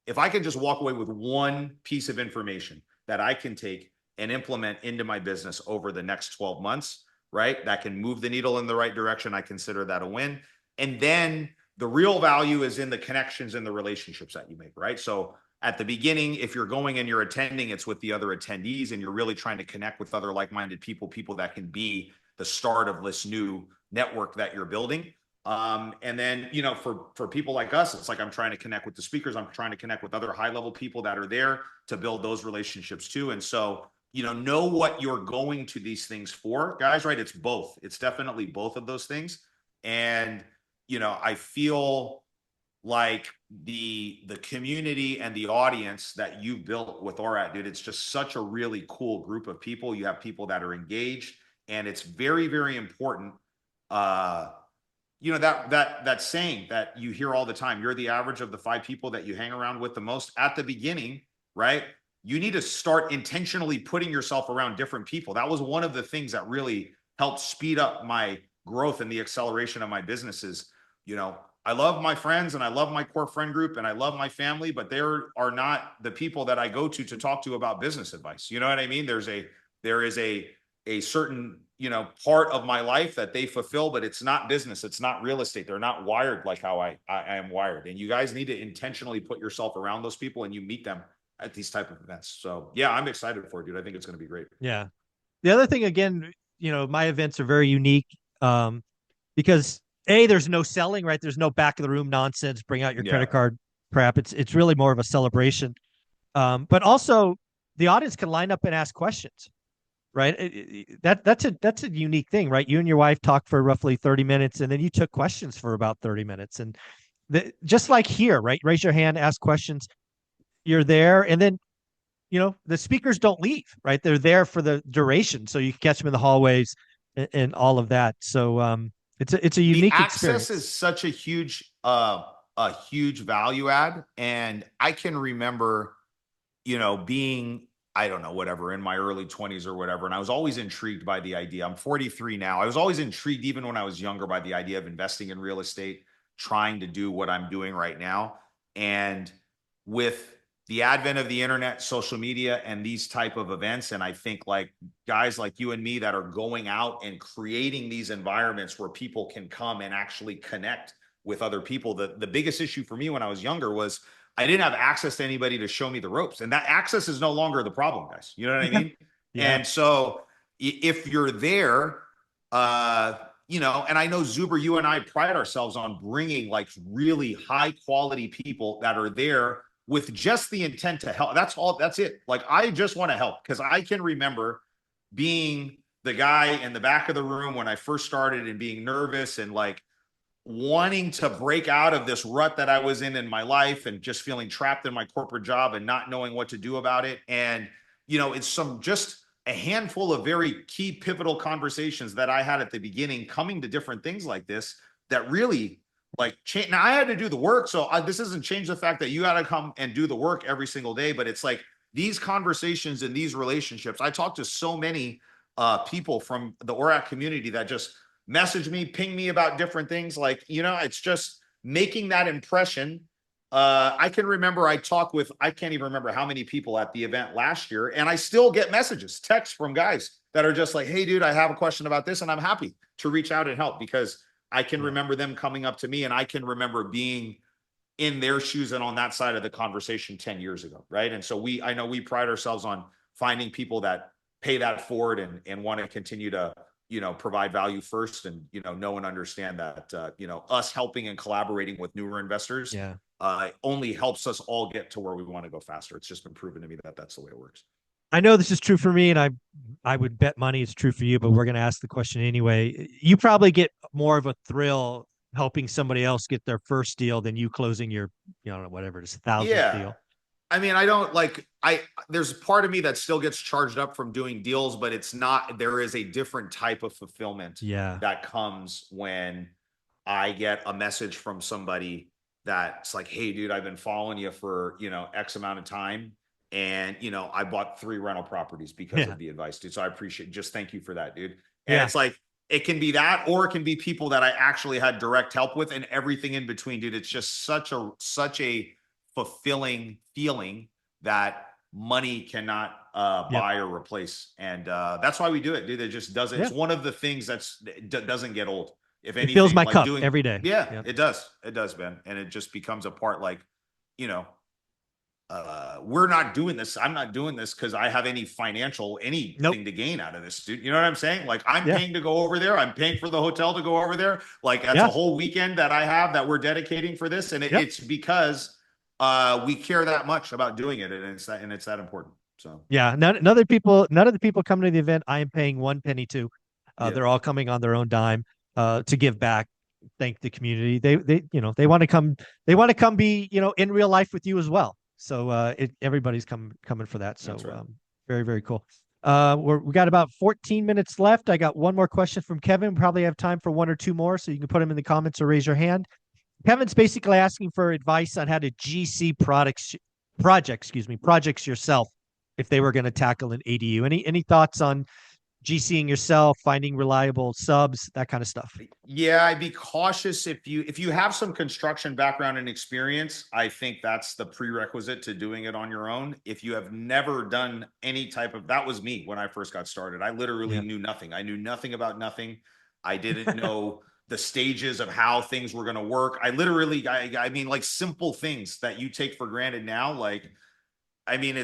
Speaker 2: if I can just walk away with one piece of information that I can take and implement into my business over the next 12 months, right? That can move the needle in the right direction. I consider that a win. And then the real value is in the connections and the relationships that you make, right? So at the beginning, if you're going and you're attending, it's with the other attendees and you're really trying to connect with other like-minded people that can be the start of this new network that you're building. And then, for people like us, it's like I'm trying to connect with the speakers. I'm trying to connect with other high-level people that are there to build those relationships too. And so, know what you're going to these things for, guys, right? It's both. It's definitely both of those things. And, I feel like the community and the audience that you've built with ORAT, dude, it's just such a really cool group of people. You have people that are engaged, and it's very, very important. That saying that you hear all the time, you're the average of the 5 people that you hang around with the most. At the beginning, right? You need to start intentionally putting yourself around different people. That was one of the things that really helped speed up my growth and the acceleration of my businesses. I love my friends and I love my core friend group and I love my family, but there are not the people that I go to talk to about business advice. You know what I mean? There is a certain, part of my life that they fulfill, but it's not business. It's not real estate. They're not wired like how I am wired. And you guys need to intentionally put yourself around those people and you meet them at these type of events. So yeah, I'm excited for it, dude. I think it's going to be great.
Speaker 1: Yeah. The other thing, again, my events are very unique because there's no selling, right? There's no back of the room nonsense. Bring out your credit card crap. It's really more of a celebration. But also the audience can line up and ask questions, right? That's a unique thing, right? You and your wife talked for roughly 30 minutes and then you took questions for about 30 minutes. And just like here, right? Raise your hand, ask questions. You're there. And then, the speakers don't leave, right? They're there for the duration. So you can catch them in the hallways and all of that. So it's a unique experience.
Speaker 2: Access is such a huge value add. And I can remember, being I don't know, whatever, in my early 20s or whatever. And I was always intrigued by the idea. I'm 43 now. I was always intrigued, even when I was younger, by the idea of investing in real estate, trying to do what I'm doing right now. And with the advent of the internet, social media, and these type of events, and I think like guys like you and me that are going out and creating these environments where people can come and actually connect with other people. The biggest issue for me when I was younger was I didn't have access to anybody to show me the ropes, and that access is no longer the problem, guys. You know what I mean?
Speaker 1: Yeah.
Speaker 2: And so if you're there, you know, and I know Zuber, you and I pride ourselves on bringing like really high quality people that are there with just the intent to help. That's all. That's it. Like, I just want to help, because I can remember being the guy in the back of the room when I first started and being nervous and like wanting to break out of this rut that I was in my life, and just feeling trapped in my corporate job and not knowing what to do about it. And, you know, it's just a handful of very key pivotal conversations that I had at the beginning, coming to different things like this, that really like change. Now I had to do the work. So this doesn't change the fact that you got to come and do the work every single day. But it's like these conversations and these relationships. I talked to so many people from the ORAC community that just message me, ping me about different things. Like, you know, it's just making that impression. I can remember I talked with, I can't even remember how many people at the event last year, and I still get messages, texts from guys that are just like, hey dude, I have a question about this. And I'm happy to reach out and help, because I can remember them coming up to me, and I can remember being in their shoes and on that side of the conversation 10 years ago. Right. And so I know we pride ourselves on finding people that pay that forward and want to continue to, you know, provide value first, and, you know and understand that, you know, us helping and collaborating with newer investors only helps us all get to where we want to go faster. It's just been proven to me that that's the way it works.
Speaker 1: I know this is true for me, and I would bet money it's true for you, but we're going to ask the question anyway. You probably get more of a thrill helping somebody else get their first deal than you closing your, you know, whatever it is, 1,000th deal.
Speaker 2: I mean, I don't like, there's part of me that still gets charged up from doing deals, but it's not, there is a different type of fulfillment that comes when I get a message from somebody that's like, hey dude, I've been following you for, you know, X amount of time. And, you know, I bought 3 rental properties because of the advice, dude. So I appreciate, just thank you for that, dude. And it's like, it can be that, or it can be people that I actually had direct help with, and everything in between, dude. It's just such a fulfilling feeling that money cannot buy or replace. And that's why we do it, dude. It just doesn't, it's one of the things doesn't get old. If anything,
Speaker 1: it fills my
Speaker 2: like
Speaker 1: cup every day.
Speaker 2: It does, Ben. And it just becomes a part, like, you know, we're not doing this. I'm not doing this because I have any financial anything to gain out of this, dude. You know what I'm saying? Like, I'm paying to go over there. I'm paying for the hotel to go over there. Like, that's a whole weekend that I have that we're dedicating for this. And it's because we care that much about doing it, and it's that important. So
Speaker 1: none of the people coming to the event I am paying one penny to. They're all coming on their own dime to give back, thank the community. They you know, they want to come be, you know, in real life with you as well. So everybody's coming for that. So very, very cool. We got about 14 minutes left. I got one more question from Kevin. We probably have time for 1 or 2 more, so you can put them in the comments or raise your hand. Kevin's basically asking for advice on how to GC projects yourself if they were going to tackle an ADU. Any thoughts on GCing yourself, finding reliable subs, that kind of stuff?
Speaker 2: Yeah, I'd be cautious if you have some construction background and experience. I think that's the prerequisite to doing it on your own. If you have never done any type of, that was me when I first got started. I literally knew nothing. I knew nothing about nothing. I didn't know the stages of how things were going to work. I literally, I mean, like simple things that you take for granted now. Like, I mean,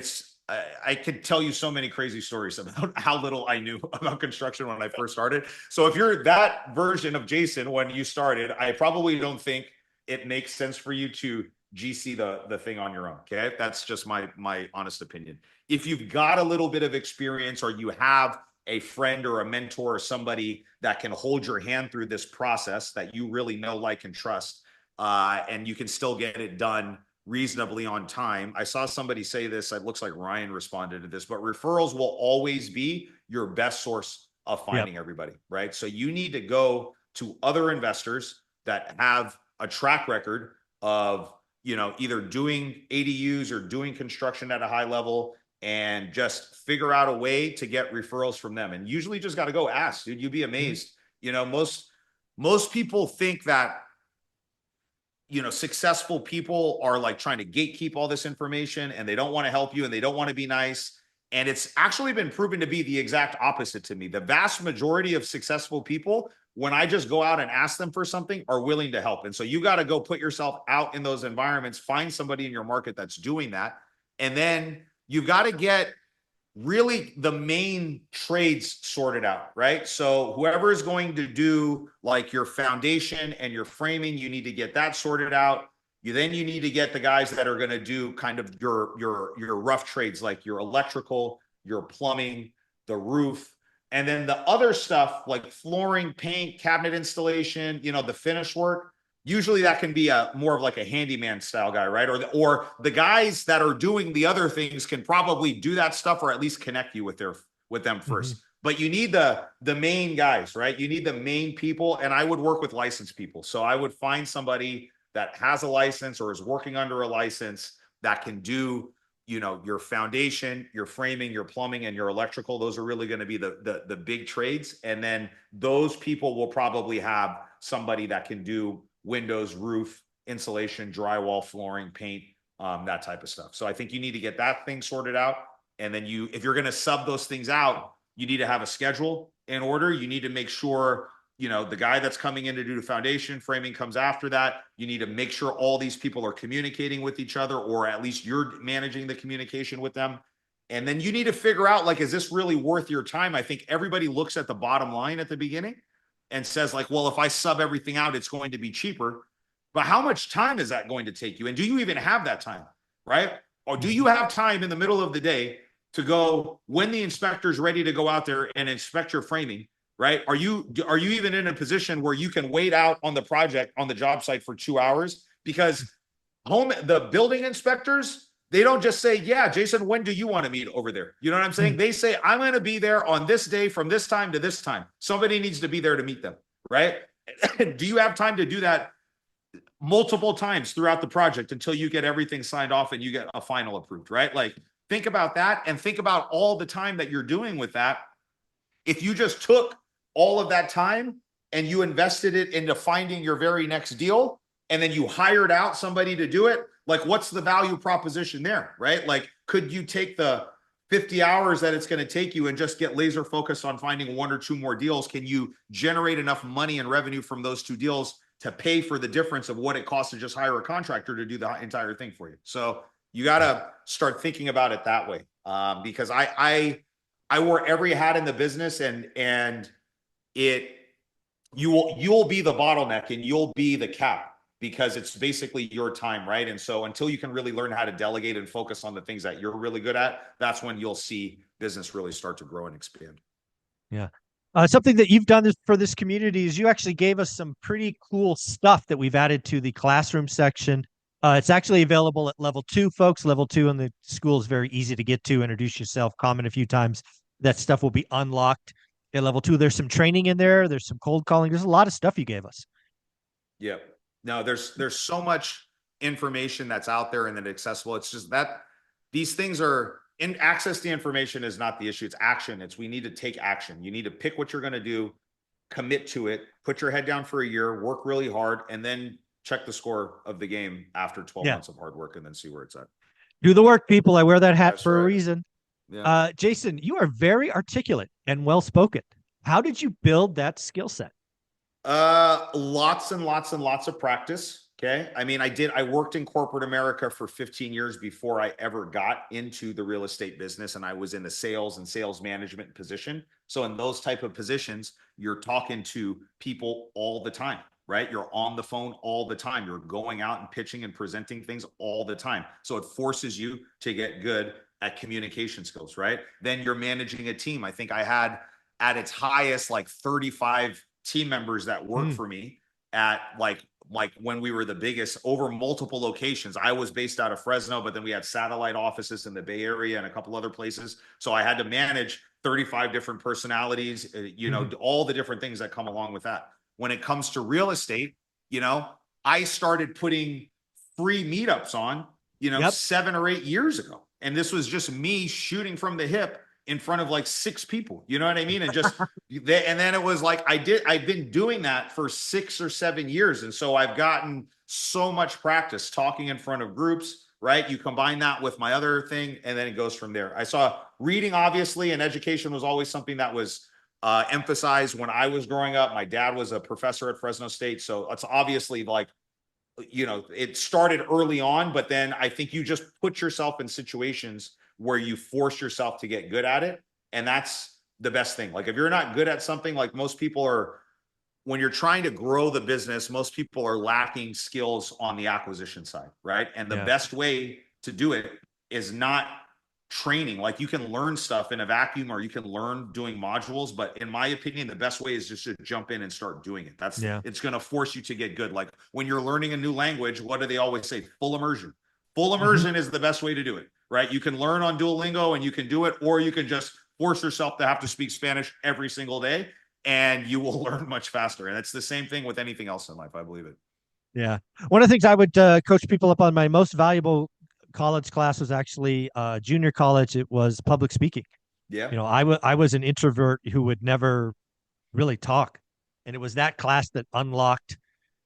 Speaker 2: I could tell you so many crazy stories about how little I knew about construction when I first started. So if you're that version of Jason when you started, I probably don't think it makes sense for you to GC the thing on your own. Okay. That's just my honest opinion. If you've got a little bit of experience, or you have a friend or a mentor or somebody that can hold your hand through this process that you really know, like, and trust, and you can still get it done reasonably on time. I saw somebody say this, it looks like Ryan responded to this, but referrals will always be your best source of finding everybody, right? So you need to go to other investors that have a track record of, you know, either doing ADUs or doing construction at a high level, and just figure out a way to get referrals from them. And usually just got to go ask, dude. You'd be amazed. You know, most people think that, you know, successful people are like trying to gatekeep all this information, and they don't want to help you, and they don't want to be nice. And it's actually been proven to be the exact opposite to me. The vast majority of successful people, when I just go out and ask them for something, are willing to help. And so you got to go put yourself out in those environments, find somebody in your market that's doing that. And then you've got to get really the main trades sorted out, right? So whoever is going to do like your foundation and your framing, you need to get that sorted out. You need to get the guys that are going to do kind of your rough trades, like your electrical, your plumbing, the roof, and then the other stuff like flooring, paint, cabinet installation, you know, the finish work. Usually that can be a more of like a handyman style guy, right? Or the guys that are doing the other things can probably do that stuff, or at least connect you with them first. Mm-hmm. But you need the main guys, right? You need the main people. And I would work with licensed people. So I would find somebody that has a license or is working under a license that can do, you know, your foundation, your framing, your plumbing, and your electrical. Those are really going to be the big trades. And then those people will probably have somebody that can do windows, roof, insulation, drywall, flooring, paint, that type of stuff. So I think you need to get that thing sorted out. And then if you're going to sub those things out, you need to have a schedule in order. You need to make sure, you know, the guy that's coming in to do the foundation framing comes after that. You need to make sure all these people are communicating with each other, or at least you're managing the communication with them. And then you need to figure out, like, is this really worth your time? I think everybody looks at the bottom line at the beginning and says like, well, if I sub everything out, it's going to be cheaper. But how much time is that going to take you? And do you even have that time, right? Or do you have time in the middle of the day to go when the inspector's ready to go out there and inspect your framing, right? Are you even in a position where you can wait out on the project on the job site for 2 hours? Because the building inspectors, they don't just say, yeah, Jason, when do you want to meet over there? You know what I'm saying? They say, I'm going to be there on this day from this time to this time. Somebody needs to be there to meet them, right? Do you have time to do that multiple times throughout the project until you get everything signed off and you get a final approved, right? Like, think about that, and think about all the time that you're doing with that. If you just took all of that time and you invested it into finding your very next deal, and then you hired out somebody to do it, like, what's the value proposition there, right? Like, could you take the 50 hours that it's going to take you and just get laser focused on finding 1 or 2 more deals? Can you generate enough money and revenue from those 2 deals to pay for the difference of what it costs to just hire a contractor to do the entire thing for you? So you got to start thinking about it that way, because I wore every hat in the business, and you'll be the bottleneck and you'll be the cap, because it's basically your time, right? And so until you can really learn how to delegate and focus on the things that you're really good at, that's when you'll see business really start to grow and expand.
Speaker 1: Yeah. Something that you've done for this community is you actually gave us some pretty cool stuff that we've added to the classroom section. It's actually available at level 2, folks. Level 2 in the school is very easy to get to. Introduce yourself, comment a few times. That stuff will be unlocked at level 2. There's some training in there. There's some cold calling. There's a lot of stuff you gave us.
Speaker 2: Yeah. No, there's so much information that's out there and then accessible. It's just that these things are in access to information is not the issue. It's action. We need to take action. You need to pick what you're going to do, commit to it, put your head down for a year, work really hard, and then check the score of the game after 12 months of hard work, and then see where it's at.
Speaker 1: Do the work, people. I wear that hat
Speaker 2: That's
Speaker 1: for
Speaker 2: right.
Speaker 1: a reason.
Speaker 2: Yeah.
Speaker 1: Jason, you are very articulate and well-spoken. How did you build that skill set?
Speaker 2: Lots and lots and lots of practice. Okay. I mean, I worked in corporate America for 15 years before I ever got into the real estate business. And I was in the sales and sales management position. So in those type of positions, you're talking to people all the time, right? You're on the phone all the time. You're going out and pitching and presenting things all the time. So it forces you to get good at communication skills, right? Then you're managing a team. I think I had at its highest, like 35 team members that worked for me at like when we were the biggest, over multiple locations. I was based out of Fresno, but then we had satellite offices in the Bay Area and a couple other places. So I had to manage 35 different personalities, all the different things that come along with that. When it comes to real estate, I started putting free meetups on, 7 or 8 years ago, And this was just me shooting from the hip in front of like 6 people. You know what I mean? And just and then it was like I've been doing that for 6 or 7 years. And so I've gotten so much practice talking in front of groups, right? You combine that with my other thing, and then it goes from there. I saw reading, obviously, and education was always something that was emphasized when I was growing up. My dad was a professor at Fresno State. So it's obviously like, you know, it started early on, but then I think you just put yourself in situations where you force yourself to get good at it. And that's the best thing. Like if you're not good at something, like most people are, when you're trying to grow the business, most people are lacking skills on the acquisition side, right? And the best way to do it is not training. Like you can learn stuff in a vacuum, or you can learn doing modules, but in my opinion, the best way is just to jump in and start doing it. It's going to force you to get good. Like when you're learning a new language, what do they always say? Full immersion. Full immersion is the best way to do it, right? You can learn on Duolingo and you can do it, or you can just force yourself to have to speak Spanish every single day, and you will learn much faster. And it's the same thing with anything else in life. I believe it.
Speaker 1: Yeah. One of the things I would coach people up on, my most valuable college class was actually junior college. It was public speaking.
Speaker 2: Yeah.
Speaker 1: You know, I was an introvert who would never really talk. And it was that class that unlocked,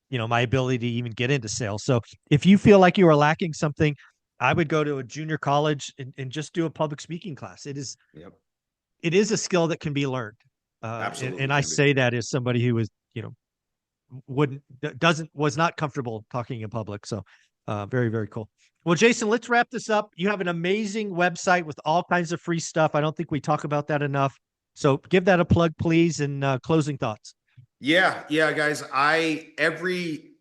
Speaker 1: you know, my ability to even get into sales. So if you feel like you are lacking something, I would go to a junior college and just do a public speaking class. It is a skill that can be learned.
Speaker 2: Absolutely.
Speaker 1: And I say that as somebody who was, you know, was not comfortable talking in public. So very, very cool. Well, Jason, let's wrap this up. You have an amazing website with all kinds of free stuff. I don't think we talk about that enough. So give that a plug, please, and closing thoughts.
Speaker 2: Yeah, guys. Every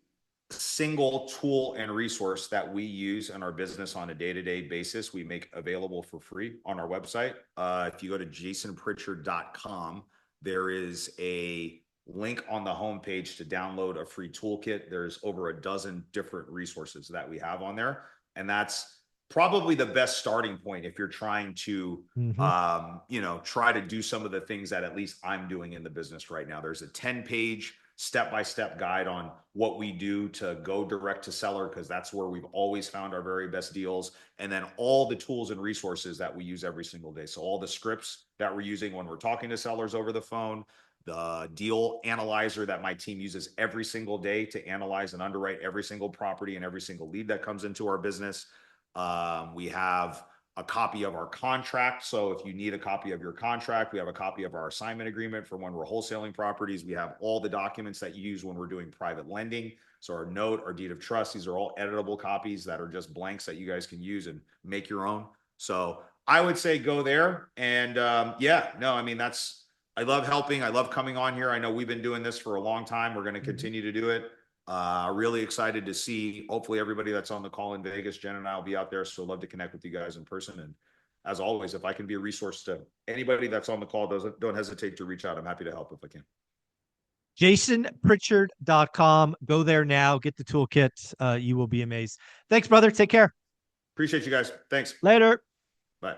Speaker 2: single tool and resource that we use in our business on a day-to-day basis, we make available for free on our website. If you go to jasonpritchard.com, there is a link on the homepage to download a free toolkit. There's over a dozen different resources that we have on there. And that's probably the best starting point if you're trying to, you know, try to do some of the things that at least I'm doing in the business right now. There's a 10-page step-by-step guide on what we do to go direct to seller, because that's where we've always found our very best deals. And then all the tools and resources that we use every single day. So all the scripts that we're using when we're talking to sellers over the phone, the deal analyzer that my team uses every single day to analyze and underwrite every single property and every single lead that comes into our business. We have a copy of our contract. So if you need a copy of your contract, we have a copy of our assignment agreement for when we're wholesaling properties. We have all the documents that you use when we're doing private lending. So our note, our deed of trust, these are all editable copies that are just blanks that you guys can use and make your own. So I would say go there. And I mean, I love helping. I love coming on here. I know we've been doing this for a long time. We're going to continue to do it. Really excited to see, hopefully, everybody that's on the call in Vegas. Jen and I will be out there. So love to connect with you guys in person. And as always, if I can be a resource to anybody that's on the call, don't hesitate to reach out. I'm happy to help if I can.
Speaker 1: JasonPritchard.com. Go there now. Get the toolkit. You will be amazed. Thanks, brother. Take care.
Speaker 2: Appreciate you guys. Thanks.
Speaker 1: Later.
Speaker 2: Bye.